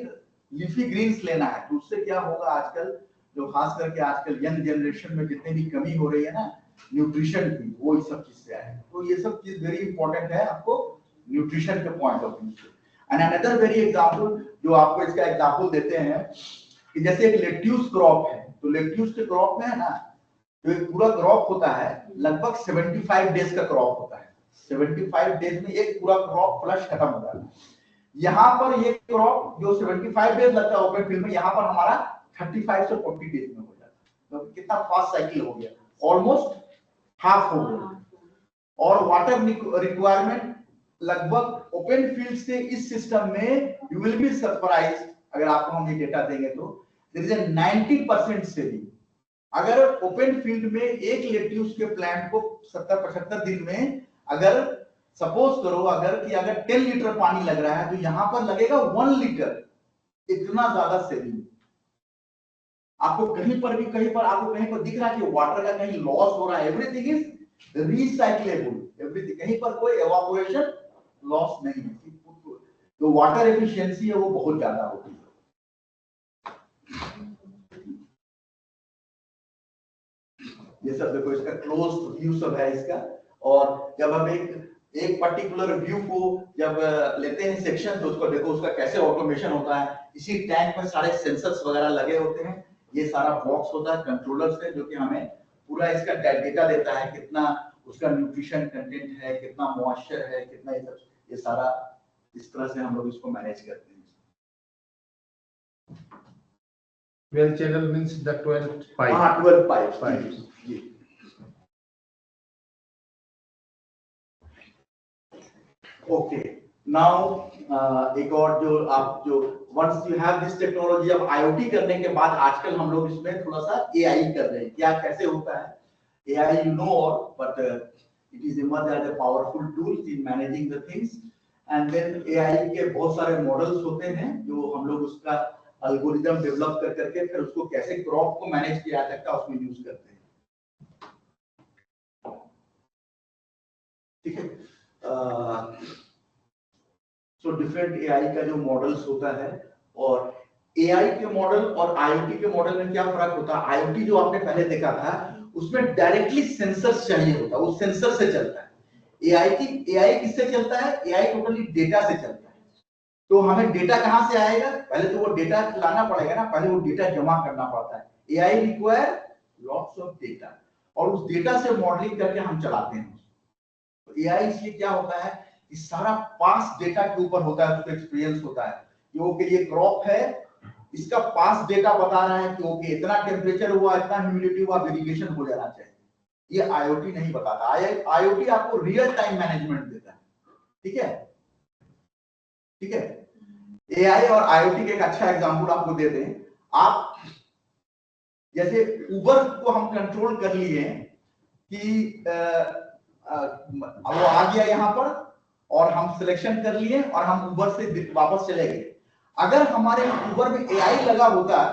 लीफी ग्रीन्स लेना है। तो उससे क्या होगा, आजकल जो खास करके आजकल यंग जनरेशन में जितनी भी कमी हो रही है ना न्यूट्रिशन की, वो इस सब चीज से है। तो ये सब चीज वेरी इंपॉर्टेंट है आपको न्यूट्रिशन के पॉइंट ऑफ व्यू से। एंड अनदर वेरी एग्जांपल जो आपको इसका एग्जांपल देते हैं कि जैसे एक लेट्यूस क्रॉप है, तो लेट्यूस के क्रॉप में है ना, जो एक पूरा क्रॉप होता है लगभग 75 डेज का क्रॉप होता है। 75 डेज में एक पूरा क्रॉप फ्लश खत्म हो जाता है। यहाँ पर ये क्रॉप जो 75 डेज लगता है ओपन फील्ड में, यहाँ पर हमारा 35 से 40 डेज में हो जाता है। तो कितना फास्ट साइकिल हो गया, ऑलमोस्ट हाफ हो गया। और वाटर रिक्वायरमेंट लगभग ओपन फील्ड से इस सिस्टम में, यू विल बी सरप्राइज अगर आपको हम ये डेटा देंगे तो, देयर इज अ 90% सेविंग। अगर ओपन फील्ड में एक लेट्यूस के प्लांट को 70-75 दिन में, अगर सपोज करो अगर 10 लीटर पानी लग रहा है, तो यहां पर लगेगा 1 लीटर। इतना ज्यादा सेविंग। आपको कहीं पर आपको कहीं पर दिख रहा है कि वाटर का कहीं लॉस हो रहा है? Everything is recyclable, everything. कहीं पर कोई एवापोरेशन लॉस नहीं है। तो वाटर एफिशिएंसी है वो बहुत ज्यादा होती है। ये सब देखो, इसका क्लोज व्यू सब है इसका। और जब हम एक पर्टिकुलर व्यू को जब लेते हैं सेक्शन, तो उसको देखो उसका कैसे ऑटोमेशन होता है। इसी टैंक में सारे सेंसर्स वगैरह लगे होते हैं। ये सारा बॉक्स होता है, कंट्रोलर्स है, जो कि हमें पूरा इसका डेटा देता है, कितना उसका न्यूट्रिशन कंटेंट है, कितना मॉइस्चर है, कितना ये सारा इस तरह से हम लोग इसको मैनेज करते हैं। 12 channel means the 12 pipes. हाँ, 12 pipes. ओके, नाउ एक और जो आप जो once you have this technology, अब आईओटी करने के बाद आजकल हम लोग इसमें थोड़ा सा एआई कर रहे हैं। क्या कैसे होता है एआई, यू नो, और but it is emerge as a powerful tool in managing the things. And then AI के बहुत सारे मॉडल्स होते हैं जो हम लोग उसका एल्गोरिदम डेवलप कर करके फिर उसको कैसे क्रॉप को मैनेज किया जाता है उसमें यूज करते हैं। ठीक है, सो डिफरेंट एआई का जो मॉडल्स होता है, और एआई के मॉडल और आईओटी के मॉडल में क्या फर्क होता है? आईओटी जो आपने पहले देखा था उसमें डायरेक्टली सेंसर्स चाहिए होता है, वो सेंसर से चलता है। एआई किससे चलता है? एआई टोटली डेटा से चलता है। तो हमें डेटा कहां से आएगा? पहले तो वो डेटा लाना पड़ेगा ना, पहले वो डेटा जमा करना पड़ता है। AI require lots of data, और उस डेटा से मॉडलिंग करके हम चलाते हैं। तो एआई इसलिए क्या होता है कि सारा पास डेटा के ऊपर होता है, उसको एक्सपीरियंस होता है कि ओके ये क्रॉप है, इसका पास डेटा बता रहा है कि ओके इतना टेम्परेचर हुआ, इतना ह्यूमिडिटी हुआ, वेरिएशन हो जाना चाहिए। ये आईओटी नहीं बताता। आईओटी आपको रियल टाइम मैनेजमेंट देता है। ठीक है, ठीक है। एआई और आईओटी के एक अच्छा एग्जांपल आपको दे दें। आप जैसे उबर को हम कंट्रोल कर लिए कि वो आ गया यहाँ पर और हम सिलेक्शन कर लिए और हम उबर से वापस चले गए। अगर हमारे उबर में एआई लगा होता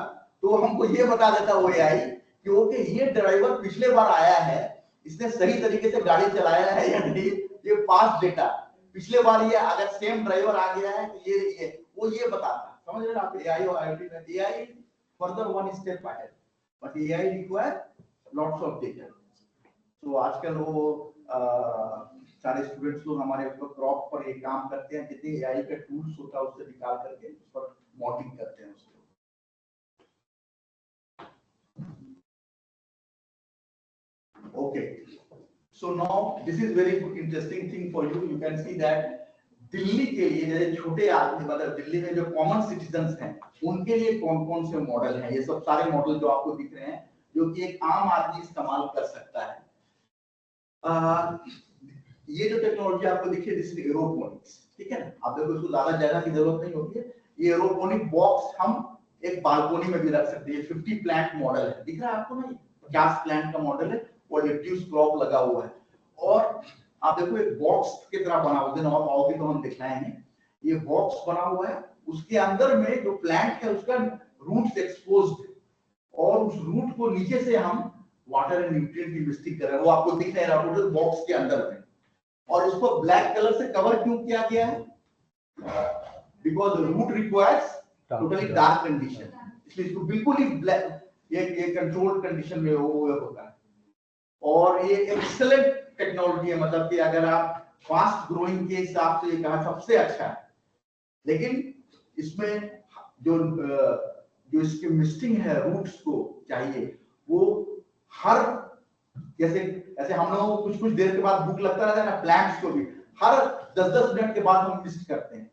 तो हमको ये बता देता वो एआई कि ओके ये ड्राइवर पिछले बार आया है, इसने सही तरीके से गाड़ी चलाया है या नहीं, ये पास डेटा पिछले बार ये अगर सेम ड्राइवर आ गया है तो ये वो ये बताता। समझ रहे हैं आप? एआई और आईओटी में AI further one step ahead, but AI require lots of data. तो आजकल वो सारे स्टूडेंट्स लोग हमारे ऊपर क्रॉप पर ये काम करते हैं, जितने एआई का टूल्स होता है उससे निकाल करके उस पर मॉडलिंग करते हैं उसको। Okay, so now this is very interesting thing for you. You can see that Delhi के लिए जैसे छोटे आदमी, मतलब दिल्ली में जो कॉमन सिटीजन्स हैं उनके लिए कौन कौन से मॉडल हैं, ये सब सारे मॉडल जो आपको दिख रहे हैं जो कि एक आम आदमी इस्तेमाल कर सकता है। ये जो टेक्नोलॉजी आपको दिखी है दिस इज एरोपोनिक्स। ठीक है ना, आप देखो इसको ज्यादा जगह की जरूरत नहीं होती है। ये एरोपोनिक बॉक्स हम एक बालकोनी में भी रख सकते हैं। 50 प्लांट मॉडल है, दिख रहा है आपको ना? 50 प्लांट का मॉडल है और लेट्यूस क्रॉप लगा हुआ है। और आप देखो एक बॉक्स की तरह बना हुआ है, और आओगे तो हम दिखलाएंगे। ये बॉक्स बना हुआ है, उसके अंदर में जो प्लांट है उसका रूट्स एक्सपोज्ड है, और उस रूट को नीचे से हम वाटर एंड न्यूट्रिएंट की मिक्सिंग कर रहे हैं, वो आपको दिख रहा है टोटल बॉक्स के अंदर में। और इसको ब्लैक कलर से कवर क्यों किया गया है? Because root requires totally dark condition, इसलिए इसको बिल्कुल ही ब्लैक, ये कंट्रोल्ड कंडीशन में वो होता है। और ये एक्सेलेंट टेक्नोलॉजी है, मतलब कि अगर आप फास्ट ग्रोइंग के हिसाब से कहा सबसे अच्छा है। लेकिन इसमें जो इसके मिस्टिंग है रूट्स को चाहिए, वो हर जैसे हम लोगों को कुछ देर के बाद भूख लगता रहता है ना, प्लांट्स को भी हर 10-10 मिनट के बाद हम मिस्ट करते हैं।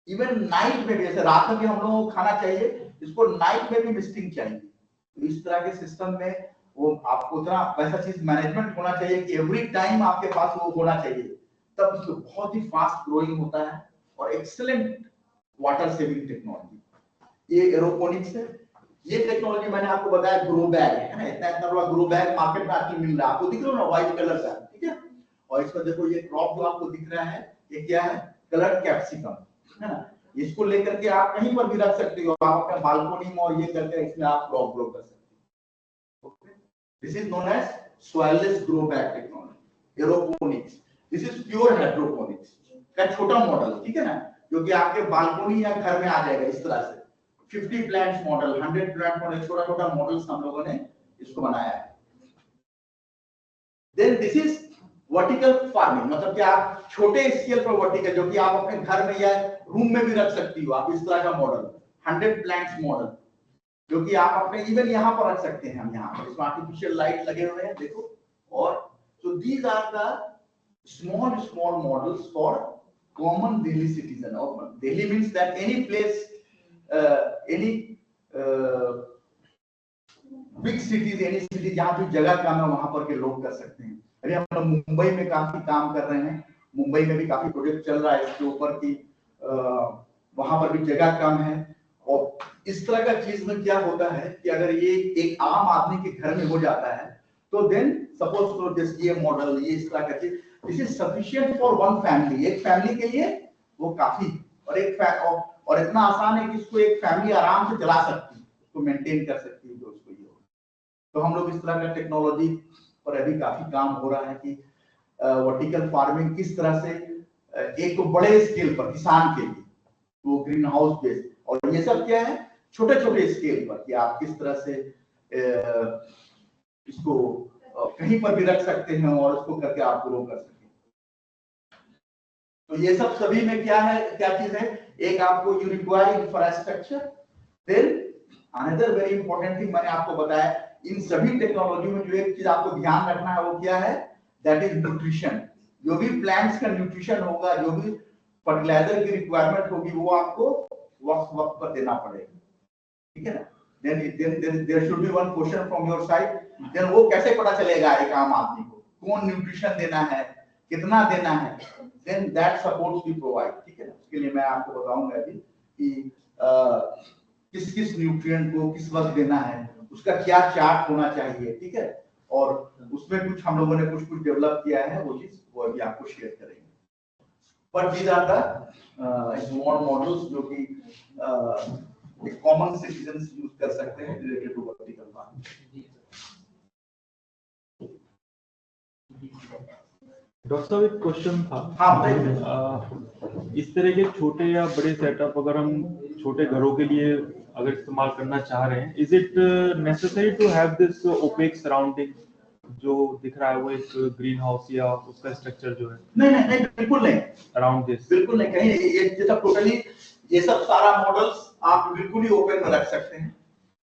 इवन नाइट में भी, जैसे रात में भी हम लोगों को खाना चाहिए, इसको नाइट में भी मिस्टिंग चाहिए। तो इस तरह के सिस्टम में वो आपको उतना वैसा चीज मैनेजमेंट होना चाहिए कि एवरी टाइम आपके पास वो होना चाहिए, तब इसको बहुत ही फास्ट ग्रोइंग होता है और एक्सेलेंट वाटर सेविंग टेक्नोलॉजी। ये एरोपोनिक्स है। ये टेक्नोलॉजी मैंने आपको बताया ग्रो बैग है ना, इतना बड़ा ग्रो बैग मार्केट में आजकल मिल रहा है, आपको दिख रहा है ना, व्हाइट कलर का, ठीक है। और इसमें देखो ये क्रॉप जो आपको दिख रहा है, ये क्या है? कलर्ड कैप्सिकम है ना। इसको लेकर के आप कहीं पर भी रख सकते हो, आप अपने बालकनी में, और ये करके इसमें आप क्रॉप ग्रो कर सकते हो। Okay, this is known as soilless grow bag technology, aeroponics. This is pure hydroponics का छोटा मॉडल, ठीक है ना, जो कि आपके बालकनी या घर में आ जाएगा इस तरह से। 50 प्लांट्स मॉडल, 100 प्लांट मॉडल, छोटा-छोटा मॉडल्स हम लोगों ने इसको बनाया है। Then this is vertical farming, मतलब कि आप छोटे स्केल पर वर्टिकल, जो कि आप अपने घर में या रूम में भी रख सकती हो आप, इस तरह का मॉडल 100 प्लांट्स मॉडल, जो कि आप अपने इवन यहाँ पर रख सकते हैं। हम यहाँ पर इसमें आर्टिफिशियल लाइट लगे हुए हैं, देखो। और so these are the small models for common Delhi citizen. Or Delhi means that any place, any big cities, any city जहाँ भी जगह कम है वहां पर के लोग कर सकते हैं। अभी हम लोग मुंबई में काफी काम कर रहे हैं, मुंबई में भी काफी प्रोजेक्ट चल रहा है इसके ऊपर की, वहां पर भी जगह कम है। और इस तरह का चीज में क्या होता है कि अगर ये एक आम आदमी के घर में हो जाता है, तो देन सपोज करो जैसे ये मॉडल, ये इस तरह का चीज, this is sufficient for one family, एक फैमिली के लिए वो काफी। और इतना आसान है कि इसको एक फैमिली आराम से चला सकती है, उसको मेंटेन कर सकती है जो उसको ये हो। तो हम लोग इस तरह का टेक्नोलॉजी पर अभी काफी काम हो रहा है कि वर्टिकल फार्मिंग किस तरह से एक तो बड़े स्केल पर किसान के लिए वो ग्रीन हाउस बेस्ड, और ये सब क्या है छोटे छोटे स्केल पर कि आप किस तरह से इसको कहीं पर भी रख सकते हैं और उसको करके आप ग्रो कर सकते हैं। तो ये सब सभी में क्या है, क्या चीज है, एक आपको you require infrastructure. Then another very important thing मैंने आपको बताया, इन सभी टेक्नोलॉजी में जो एक चीज आपको ध्यान रखना है वो क्या है, दैट इज न्यूट्रिशन। जो भी प्लांट्स का न्यूट्रिशन होगा, जो भी फर्टिलाइजर की रिक्वायरमेंट होगी, वो आपको वक्त पर देना पड़ेगा, ठीक है ना। then there should be one question from your side, then वो कैसे पता चलेगा एक आम आदमी को कौन न्यूट्रिशन देना है, कितना देना है, then that supports we provide, ठीक है ना। उसके लिए मैं आपको बताऊंगा अभी कि किस किस न्यूट्रिएंट को किस वक्त देना है, उसका क्या चार्ट होना चाहिए, ठीक है। और उसमें कुछ हम लोगों ने कुछ डेवलप किया है, वो चीज वो अभी आपको शेयर करेंगे। But these are the small models जो कि कॉमन सिटीजंस यूज कर सकते हैं related to vertical farming. Doctor साहब एक क्वेश्चन था। हाँ, इस तरह के छोटे या बड़े सेटअप अगर हम छोटे घरों के लिए अगर इस्तेमाल करना चाह रहे हैं, is it necessary to have this opaque surrounding जो दिख रहा है, वो एक ग्रीन हाउस या उसका स्ट्रक्चर जो है? नहीं, बिल्कुल नहीं, अराउंड दिस बिल्कुल नहीं, कहीं ये जैसा टोटली ये सब सारा मॉडल्स आप बिल्कुल ही ओपन में रख सकते हैं।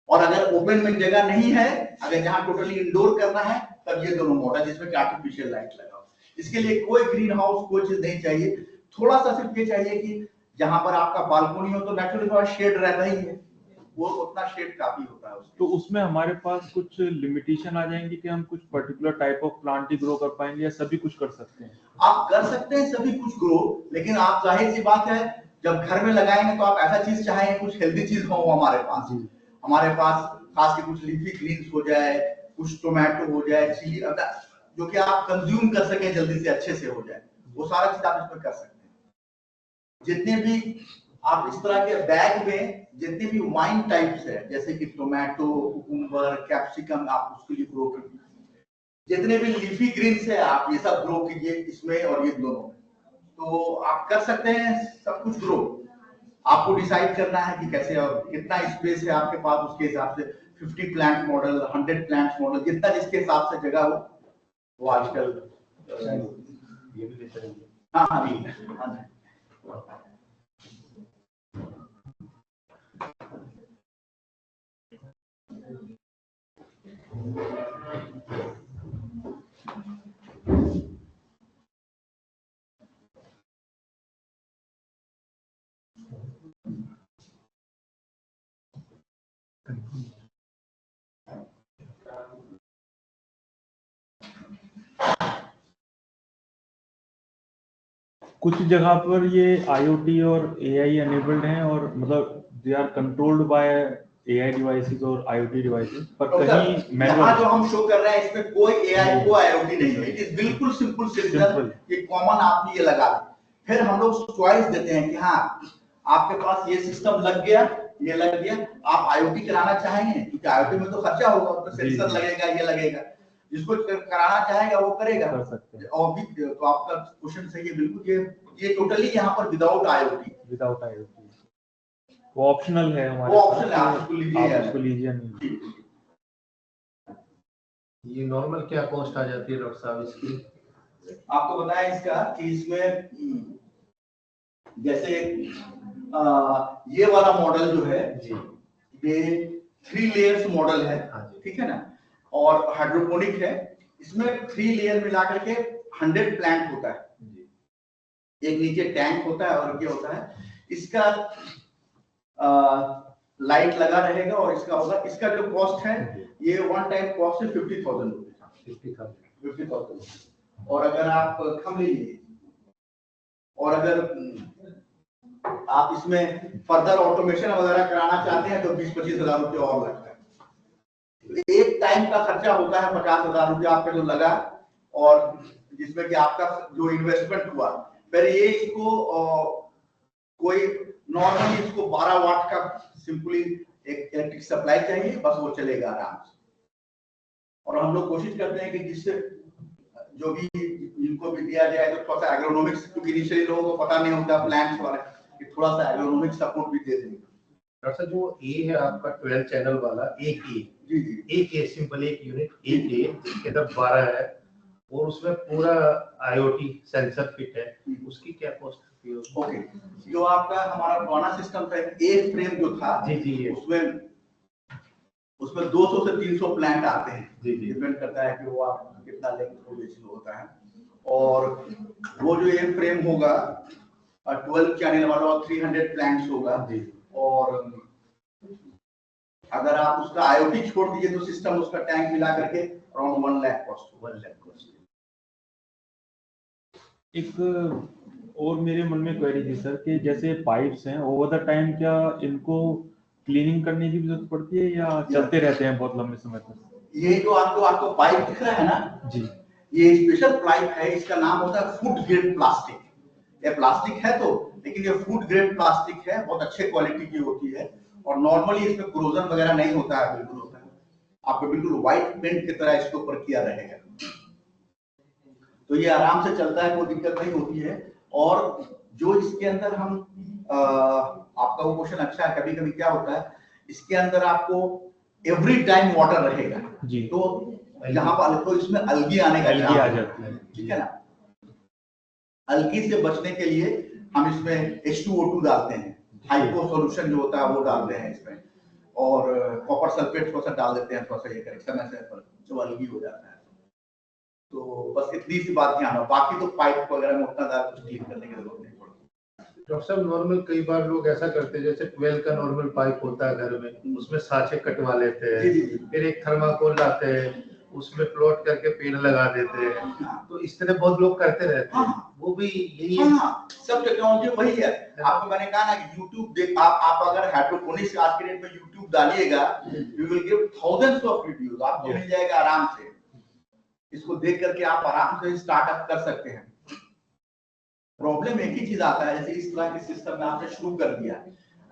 और अगर ओपन में जगह नहीं है, अगर जहां टोटली इंडोर करना है, तब ये दोनों मॉडल जिसमें आर्टिफिशियल लाइट लगा हो। इसके लिए कोई ग्रीन हाउस कोई चीज नहीं चाहिए, थोड़ा सा सिर्फ ये चाहिए कि जहां पर आपका बालकनी हो तो नेचुरली थोड़ा शेड रहता ही है, वो उतना शेड काफी होता है उसके। तो उसमें हमारे पास कुछ लिमिटेशन आ जाएंगी कि हम कुछ particular type of plant he grow कर पाएंगे या सभी कुछ कर सकते हैं? आप कर सकते हैं सभी कुछ ग्रो, लेकिन आप जाहिर सी बात है जब घर में लगाएंगे तो आप ऐसा चीज चाहेंगे कुछ हेल्दी चीज हो हमारे पास खास के कुछ लीफी ग्रीन्स हो जाए, कुछ टोमेटो हो जाए, चिली, जो कि आप कंज्यूम कर सके जल्दी से अच्छे से हो जाए, वो सारा चीज आप इसमें कर सकते हैं। जितने भी आप इस तरह के बैग में जितने भी वाइन टाइप्स है, जैसे कि टोमेटो, कुकुम्बर, कैप्सिकम, आप उसके लिए ग्रो कीजिए। जितने भी लीफी ग्रीन्स है आप ये सब ग्रो कीजिए इसमें और ये दोनों में, तो आप कर सकते हैं सब कुछ ग्रो। आपको डिसाइड करना है कि कैसे और कितना स्पेस है आपके पास, उसके हिसाब से 50 प्लांट मॉडल, 100 प्लांट मॉडल, जितना जिसके हिसाब से जगह हो वो आजकल ये भी ले चलेंगे। हाँ हाँ भी कुछ जगह पर ये IoT और AI एनेबल्ड हैं और मतलब they are controlled by AI devices और IoT डिवाइसेस, पर कहीं यहाँ मैनुअल जो हम शो कर रहे हैं इसमें कोई AI को IoT नहीं है, इट इज बिल्कुल सिंपल सिंपल, ये कॉमन आपने ये लगा दें। फिर हम लोग चॉइस देते हैं कि हाँ आपके पास ये सिस्टम लग गया, ये लग गया, आप IoT कराना चाहेंगे क्योंकि IoT में तो खर्चा होगा, तो सेंसर लगेगा, ये लगेगा, जिसको कराना चाहेगा वो करेगा। और भी तो आपका क्वेश्चन सही है बिल्कुल, ये टोटली यहाँ पर विदाउट IoT, वो ऑप्शनल है हमारे, वो ऑप्शनल है, आप उसको लीजिए नहीं। ये नॉर्मल क्या कॉस्ट आ जाती है डॉक्टर साहब इसकी? आपको बताया इसका कि इसमें जैसे ये वाला मॉडल जो है ये 3 लेयर्स मॉडल है, ठीक है ना, और हाइड्रोपोनिक है। इसमें 3 लेयर मिला करके 100 प्लांट होता है, एक नीचे टैंक होता है और ये होता है, इसका लाइट लगा रहेगा और इसका होगा, इसका जो कॉस्ट है ये वन टाइम कॉस्ट है 50,000 रुपीज। और अगर आप कम लीजिए और अगर आप इसमें फर्दर ऑटोमेशन वगैरह कराना चाहते हैं तो 20-25 हजार रुपये और लगता है। एक टाइम का खर्चा होता है 50,000 रुपया आपका जो लगा, और जिसमें कि आपका जो इन्वेस्टमेंट हुआ, फिर ये इसको कोई नॉर्मली इसको 12 वाट का सिंपली एक इलेक्ट्रिक सप्लाई चाहिए, बस वो चलेगा आराम से। और हम लोग कोशिश करते हैं कि जिससे जो भी इनको भी दिया जाए तो थोड़ा सा एग्रोनॉमिक्स, क्योंकि इनिशियली लोगों को पता नहीं होता प्लांट्स वाले, कि थोड़ा सा एग्रोनॉमिक सपोर्ट भी दे देंगे। डॉक्टर साहब जो ए है आपका 12 चैनल वाला, एक ए सिंपल एक यूनिट एक ए, जिसके अंदर 12 है और उसमें पूरा IoT सेंसर फिट है, उसकी क्या कॉस्ट होती है? ओके, जो आपका हमारा पुराना सिस्टम था ए फ्रेम जो था उसमें 200 से 300 प्लांट आते हैं, डिपेंड करता है कि वो आप कितना लेंथ होता है। और वो जो ए फ्रेम होगा 12 चैनल वाला और 300 प्लांट्स होगा, और अगर आप उसका IoT छोड़ दीजिए तो सिस्टम उसका टैंक मिला करके अराउंड 1 लाख कॉस्ट। एक और मेरे मन में क्वेरी थी सर कि जैसे पाइप्स हैं, ओवर द टाइम क्या इनको क्लीनिंग करने की भी जरूरत पड़ती है या चलते रहते हैं बहुत लंबे समय तक? ये जो आपको पाइप दिख रहा है ना जी, ये स्पेशल पाइप है, इसका नाम होता है फूड ग्रेड प्लास्टिक। ये प्लास्टिक है तो, लेकिन ये फूड ग्रेड प्लास्टिक है, बहुत अच्छे क्वालिटी की होती है, और नॉर्मली इसमें क्रोजन वगैरह नहीं होता है, बिल्कुल होता है आपको बिल्कुल व्हाइट पेंट की तरह इसके ऊपर किया रहेगा, तो ये आराम से चलता है, कोई दिक्कत नहीं होती है। और जो इसके अंदर हम आपका वो क्वेश्चन अच्छा है, कभी कभी क्या होता है इसके अंदर आपको एवरी टाइम वाटर रहेगा जी, तो यहाँ पर तो इसमें अलगी आने का अलगी आ जाती है, ठीक है ना। अलगी से बचने के लिए हम इसमें H2O2 डालते हैं, हाइपो सॉल्यूशन जो होता है वो डालते हैं इसमें, और कॉपर सल्फेट थोड़ा सा डाल देते हैं, थोड़ा सा ये करें समय से जो अलगी हो जाता है। तो बस इतनी सी बात ध्यान हो, बाकी तो पाइप वगैरह में उतना ज्यादा कुछ क्लीन करने की जरूरत नहीं पड़ती। डॉक्टर साहब नॉर्मल कई बार लोग ऐसा करते हैं, जैसे 12 का नॉर्मल पाइप होता है घर में, उसमें साँचे कटवा लेते हैं, फिर एक थर्माकोल लाते हैं, उसमें फ्लोट करके पेड़ लगा देते हैं, तो इस तरह बहुत लोग करते रहते हैं, वो भी यही है। सब टेक्नोलॉजी वही है। आपको मैंने कहा ना कि YouTube देख, आप अगर हाइड्रोपोनिक्स आज के डेट में YouTube डालिएगा, you will gate thousands of videos, आपको मिल जाएगा आराम से, इसको देख करके आप आराम से स्टार्टअप कर सकते हैं। प्रॉब्लम एक ही चीज आता है, जैसे इस तरह के सिस्टम में आपने शुरू कर दिया,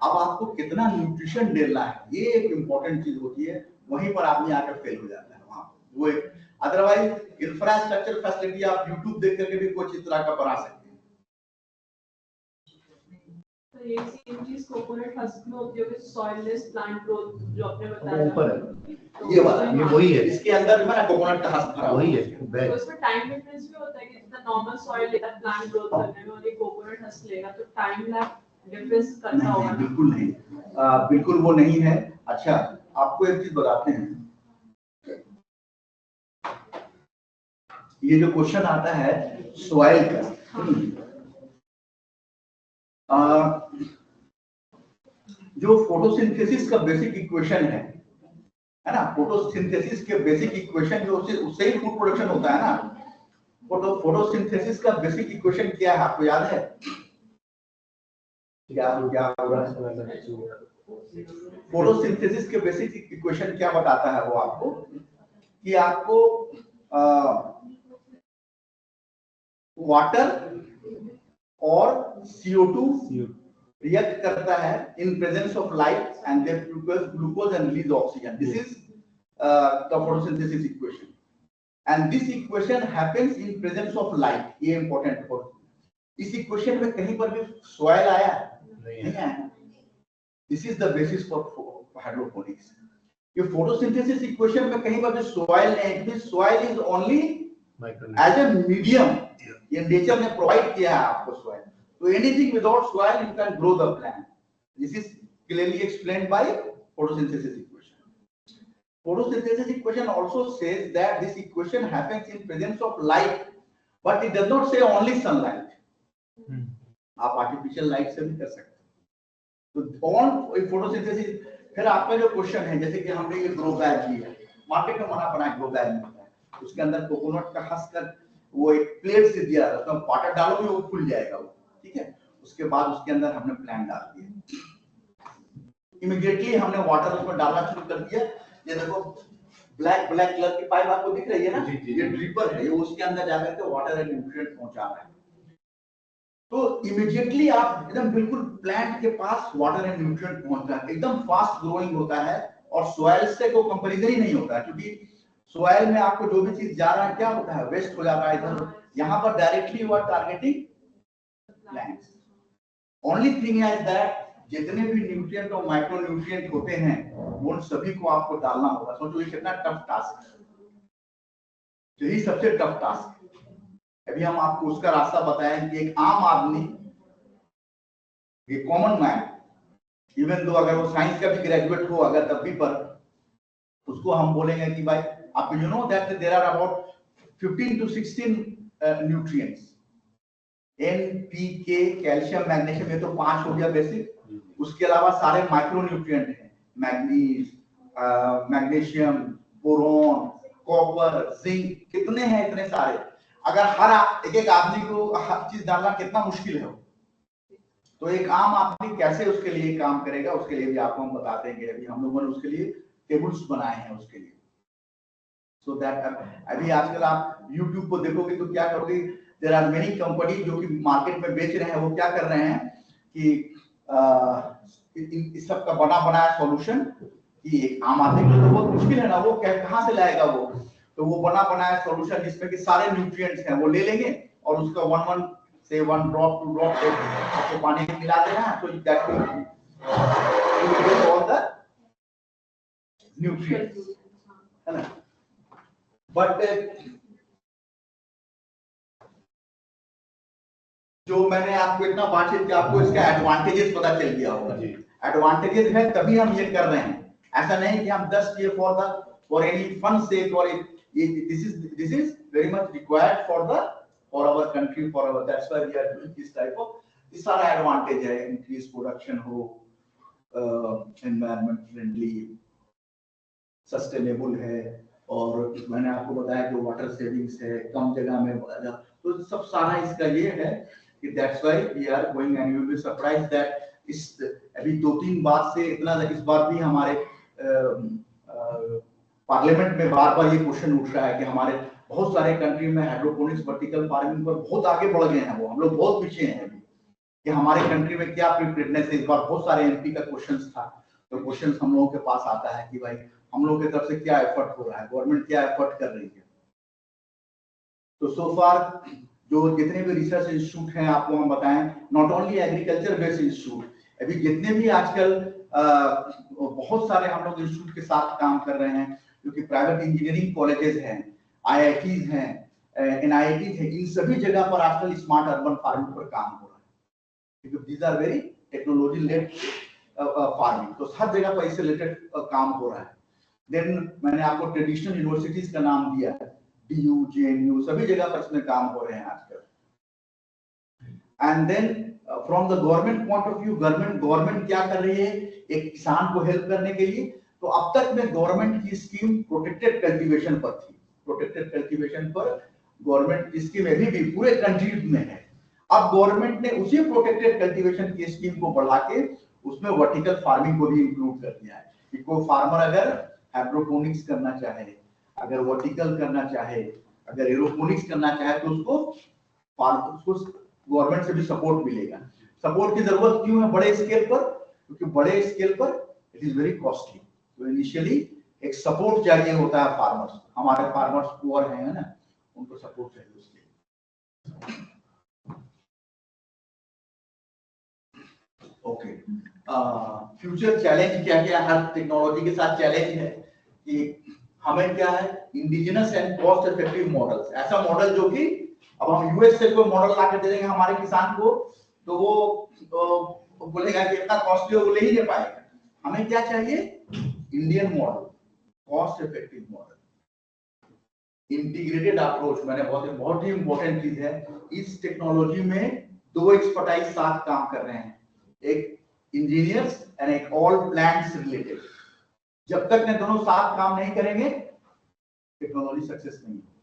अब आपको कितना न्यूट्रिशन देना है, ये एक इम्पोर्टेंट चीज होती है, वहीं पर आदमी आकर फेल हो जाता है वहां। वो एक, अदरवाइज इंफ्रास्ट्रक्चर फैसिलिटी आप यूट्यूब देख करके भी कोई तरह का बना सकते हैं। तो ये सेम चीज कोकोनट हस्क में होती है, सॉइललेस प्लांट ग्रोथ जो आपने बताया ऊपर है, ये वाला, ये वही है, इसके अंदर में ना कोकोनट का हस्क भरा वही है तो बैग। उसमें टाइम डिफरेंस भी होता है कि जितना नॉर्मल सॉइल लेगा प्लांट ग्रोथ करने में और ये कोकोनट हस्क लेगा तो टाइम लैग डिफरेंस करना होगा। नहीं, बिल्कुल नहीं, बिल्कुल वो नहीं है। अच्छा, आपको एक चीज बताते हैं, ये जो क्वेश्चन आता है सॉइल का, जो फोटोसिंथेसिस का बेसिक इक्वेशन है ना, फोटोसिंथेसिस के बेसिक इक्वेशन जो उससे ही फूड प्रोडक्शन होता है ना, फोटोसिंथेसिस का बेसिक इक्वेशन क्या है आपको याद है? क्या होगा? फोटोसिंथेसिस के बेसिक इक्वेशन क्या बताता है वो आपको, कि आपको वाटर और CO2 रिएक्ट करता है in presence of light and they produce glucose and release oxygen. This is the photosynthesis equation and this equation happens in presence of light. ये इंपॉर्टेंट है, इस इक्वेशन में कहीं पर भी सॉइल आया नहीं आया। This is the basis for hydroponics. ये फोटोसिंथेसिस इक्वेशन में कहीं पर भी सॉइल नहीं, this soil is only as a medium, ये नेचर ने प्रोवाइड किया है आपको soil. So anything without soil you can grow the plant. This is clearly explained by photosynthesis equation. Photosynthesis equation also says that this equation happens in presence of light, but it does not say only sunlight. आप artificial light से भी कर सकते हैं। तो on photosynthesis, फिर आपका जो क्वेश्चन है, जैसे कि हमने ये ग्रो बैग लिया, मार्केट में बना बनाया ग्रो बैग मिलता है, उसके अंदर कोकोनट का हस्क वो एक प्लेट से दिया रहता है, वाटर डालोगे वो खुल जाएगा वो, ठीक है। उसके बाद उसके अंदर हमने प्लांट डाल दिया, इमीडिएटली हमने वाटर उसमें डालना शुरू कर दिया। ये देखो ब्लैक कलर की पाइप आपको दिख रही है ना, ये ड्रिपर है, ये उसके अंदर जाकर के वाटर एंड न्यूट्रिएंट पहुंचा रहा है। तो इमीडिएटली आप एकदम बिल्कुल प्लांट के पास वाटर एंड न्यूट्रिएंट पहुंचता है, एकदम फास्ट ग्रोइंग होता है और सॉइल से कोई कंपैरिजन ही नहीं होता है, क्योंकि सॉइल में आपको जो भी चीज जा रहा है क्या होता है, वेस्ट हो जाता है इधर। यहाँ पर directly you are targeting plants. Only thing is that जितने भी न्यूट्रिएंट और माइक्रो न्यूट्रिएंट होते हैं उन सभी को आपको डालना होगा। सोचो ये कितना टफ टास्क है, यही सबसे टफ टास्क है। अभी हम आपको उसका रास्ता बताएं कि एक आम आदमी, ये कॉमन मैन, इवन दो अगर वो साइंस का भी ग्रेजुएट हो अगर तब भी, पर उसको हम बोलेंगे कि भाई आप you know that there are about 15 to 16 nutrients, NPK, calcium, magnesium, ये तो 5 हो गया बेसिक। उसके अलावा सारे माइक्रो न्यूट्रिएंट हैं, manganese, magnesium, boron, copper, zinc, कितने हैं, इतने सारे। अगर हर एक आदमी को हर चीज डालना कितना मुश्किल है, तो एक आम आदमी कैसे उसके लिए काम करेगा, उसके लिए भी आपको हम बताते हैं कि अभी हम लोगों ने उसके लिए टेबल्स बनाए हैं उसके लिए। सो दैट अभी आजकल आप YouTube को देखोगे तो क्या करोगे, देयर आर मेनी कंपनी जो कि मार्केट में बेच रहे हैं, वो क्या कर रहे हैं कि इस सब का बना बनाया सॉल्यूशन, कि एक आम आदमी के लिए तो बहुत मुश्किल है ना, वो कहाँ से लाएगा वो, तो वो बना बनाया सॉल्यूशन जिसमें कि सारे न्यूट्रिएंट्स हैं वो ले लेंगे और उसका 1 ड्रॉप 2 ड्रॉप आपको पानी में मिला देना है, तो that will get all the nutrients, है ना। बट जो मैंने आपको इतना बातचीत किया, आपको इसका एडवांटेजेस पता चल गया होगा। एडवांटेजेस है तभी हम ये कर रहे हैं, ऐसा नहीं कि हम 10 ये फॉर एनी फन सेक, और this is very much required for our country, for our, that's why we are doing this type of, ये सारा एडवांटेज है, इंक्रीज प्रोडक्शन हो, एनवायरनमेंट फ्रेंडली, सस्टेनेबल है, और मैंने आपको बताया कि वाटर सेविंग्स है, कम जगह में, तो सब सारा इसका ये है कि that's why we are going, and you will be surprised that इस अभी 2-3 बार से इतना, इस बार भी हमारे पार्लियामेंट में बार-बार ये क्वेश्चन उठ रहा है कि हमारे बहुत सारे कंट्री में हाइड्रोपोनिक्स वर्टिकल फार्मिंग पर बहुत आगे बढ़ गए हैं, वो हम लोग बहुत पीछे हैं अभी कि हमारे कंट्री में क्या प्रिपेयर्डनेस है। इस बार बहुत सारे एमपी का क्वेश्चंस था, तो क्वेश्चंस हम लोगों के पास आता है कि भाई हम लोग की तरफ से क्या एफर्ट हो रहा है, गवर्नमेंट क्या एफर्ट कर रही है। तो सो फार जो जितने भी रिसर्च इंस्टीट्यूट हैं आपको हम बताएं, not only agriculture based institute, अभी जितने भी आजकल बहुत सारे हम लोग इंस्टीट्यूट के साथ काम कर रहे हैं, जो कि प्राइवेट इंजीनियरिंग कॉलेजेस हैं, IITs हैं, NITs हैं, इन सभी जगह पर आजकल स्मार्ट अर्बन फार्मिंग पर काम हो रहा है, क्योंकि these are very technology led farming, तो हर जगह पर इससे रिलेटेड काम हो रहा है। देन मैंने आपको ट्रेडिशनल यूनिवर्सिटीज का नाम दिया है, DU, JNU, सभी जगह पर इसमें काम हो रहे हैं आजकल। And then from the government point of view, government क्या कर रही है एक किसान को हेल्प करने के लिए, तो अब तक में गवर्नमेंट की स्कीम प्रोटेक्टेड कल्टीवेशन पर थी, प्रोटेक्टेड कल्टीवेशन पर गवर्नमेंट की स्कीम अभी भी पूरे कंट्री में है। अब गवर्नमेंट ने उसी प्रोटेक्टेड कल्टीवेशन की स्कीम को बढ़ा के उसमें वर्टिकल फार्मिंग को भी इंक्लूड कर दिया है कि कोई फार्मर अगर हाइड्रोपोनिक्स करना चाहे, अगर वर्टिकल करना चाहे, अगर एरोपोनिक्स करना चाहे, तो उसको गवर्नमेंट से भी सपोर्ट मिलेगा। सपोर्ट की जरूरत क्यों है बड़े स्केल पर? क्योंकि बड़े स्केल पर इट इज वेरी कॉस्टली, तो इनिशियली एक सपोर्ट चाहिए होता है फार्मर्स, हमारे फार्मर्स पुअर हैं ना, उनको सपोर्ट चाहिए उसके लिए। ओके, फ्यूचर चैलेंज क्या क्या? हर टेक्नोलॉजी के साथ चैलेंज है कि हमें क्या है, indigenous and cost effective models, ऐसा मॉडल जो कि अब हम यूएस से कोई मॉडल ला के दे देंगे हमारे किसान को, तो वो बोलेगा कि इतना कॉस्टली वो ले ही नहीं पाएगा। हमें क्या चाहिए? Indian model, cost effective model, integrated approach. मैंने बहुत ही इंपॉर्टेंट चीज है, इस टेक्नोलॉजी में दो एक्सपर्टाइज साथ काम कर रहे हैं, एक इंजीनियर्स एंड एक ऑल प्लांट्स रिलेटेड। जब तक ने दोनों साथ काम नहीं करेंगे टेक्नोलॉजी सक्सेस नहीं होगी।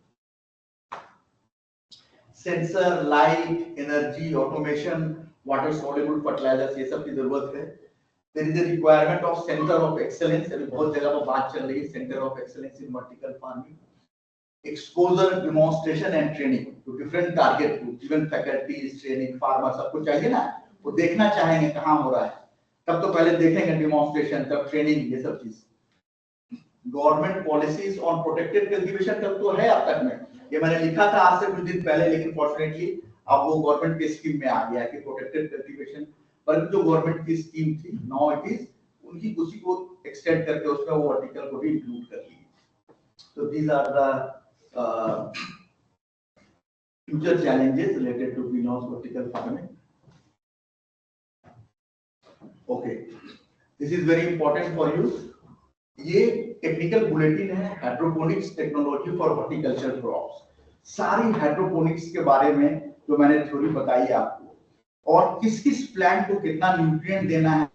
Sensor, light, energy, automation, water soluble fertilisers, ये सब की जरूरत है। There is a requirement of centre of excellence, अभी बहुत जगह पर बात चल रही है centre of excellence in vertical farming. Exposure, demonstration and training to different target group, even faculties, training, farmer, सबको चाहिए ना, वो देखना चाहेंगे कहाँ हो रहा है, तब तो पहले देखेंगे डेमोन्स्ट्रेशन, तब ट्रेनिंग, ये सब चीज। Government policies on protected cultivation तक तो है अब तक में, ये मैंने लिखा था आज से कुछ दिन पहले, लेकिन फॉर्चुनेटली अब वो गवर्नमेंट की स्कीम में आ गया है कि प्रोटेक्टेड कल्टीवेशन, पर जो गवर्नमेंट की स्कीम थी नाउ इट इज उनकी उसी को एक्सटेंड करके उसमें वो वर्टिकल को भी इंक्लूड कर ली। तो these are the future challenges related to greenhouse vertical farming. Okay, this is very important for you. ये टेक्निकल बुलेटिन है, hydroponics technology for horticulture crops. सारी हाइड्रोपोनिक्स के बारे में जो मैंने थ्योरी बताई आपको, और किस किस प्लांट को कितना न्यूट्रिएंट देना है,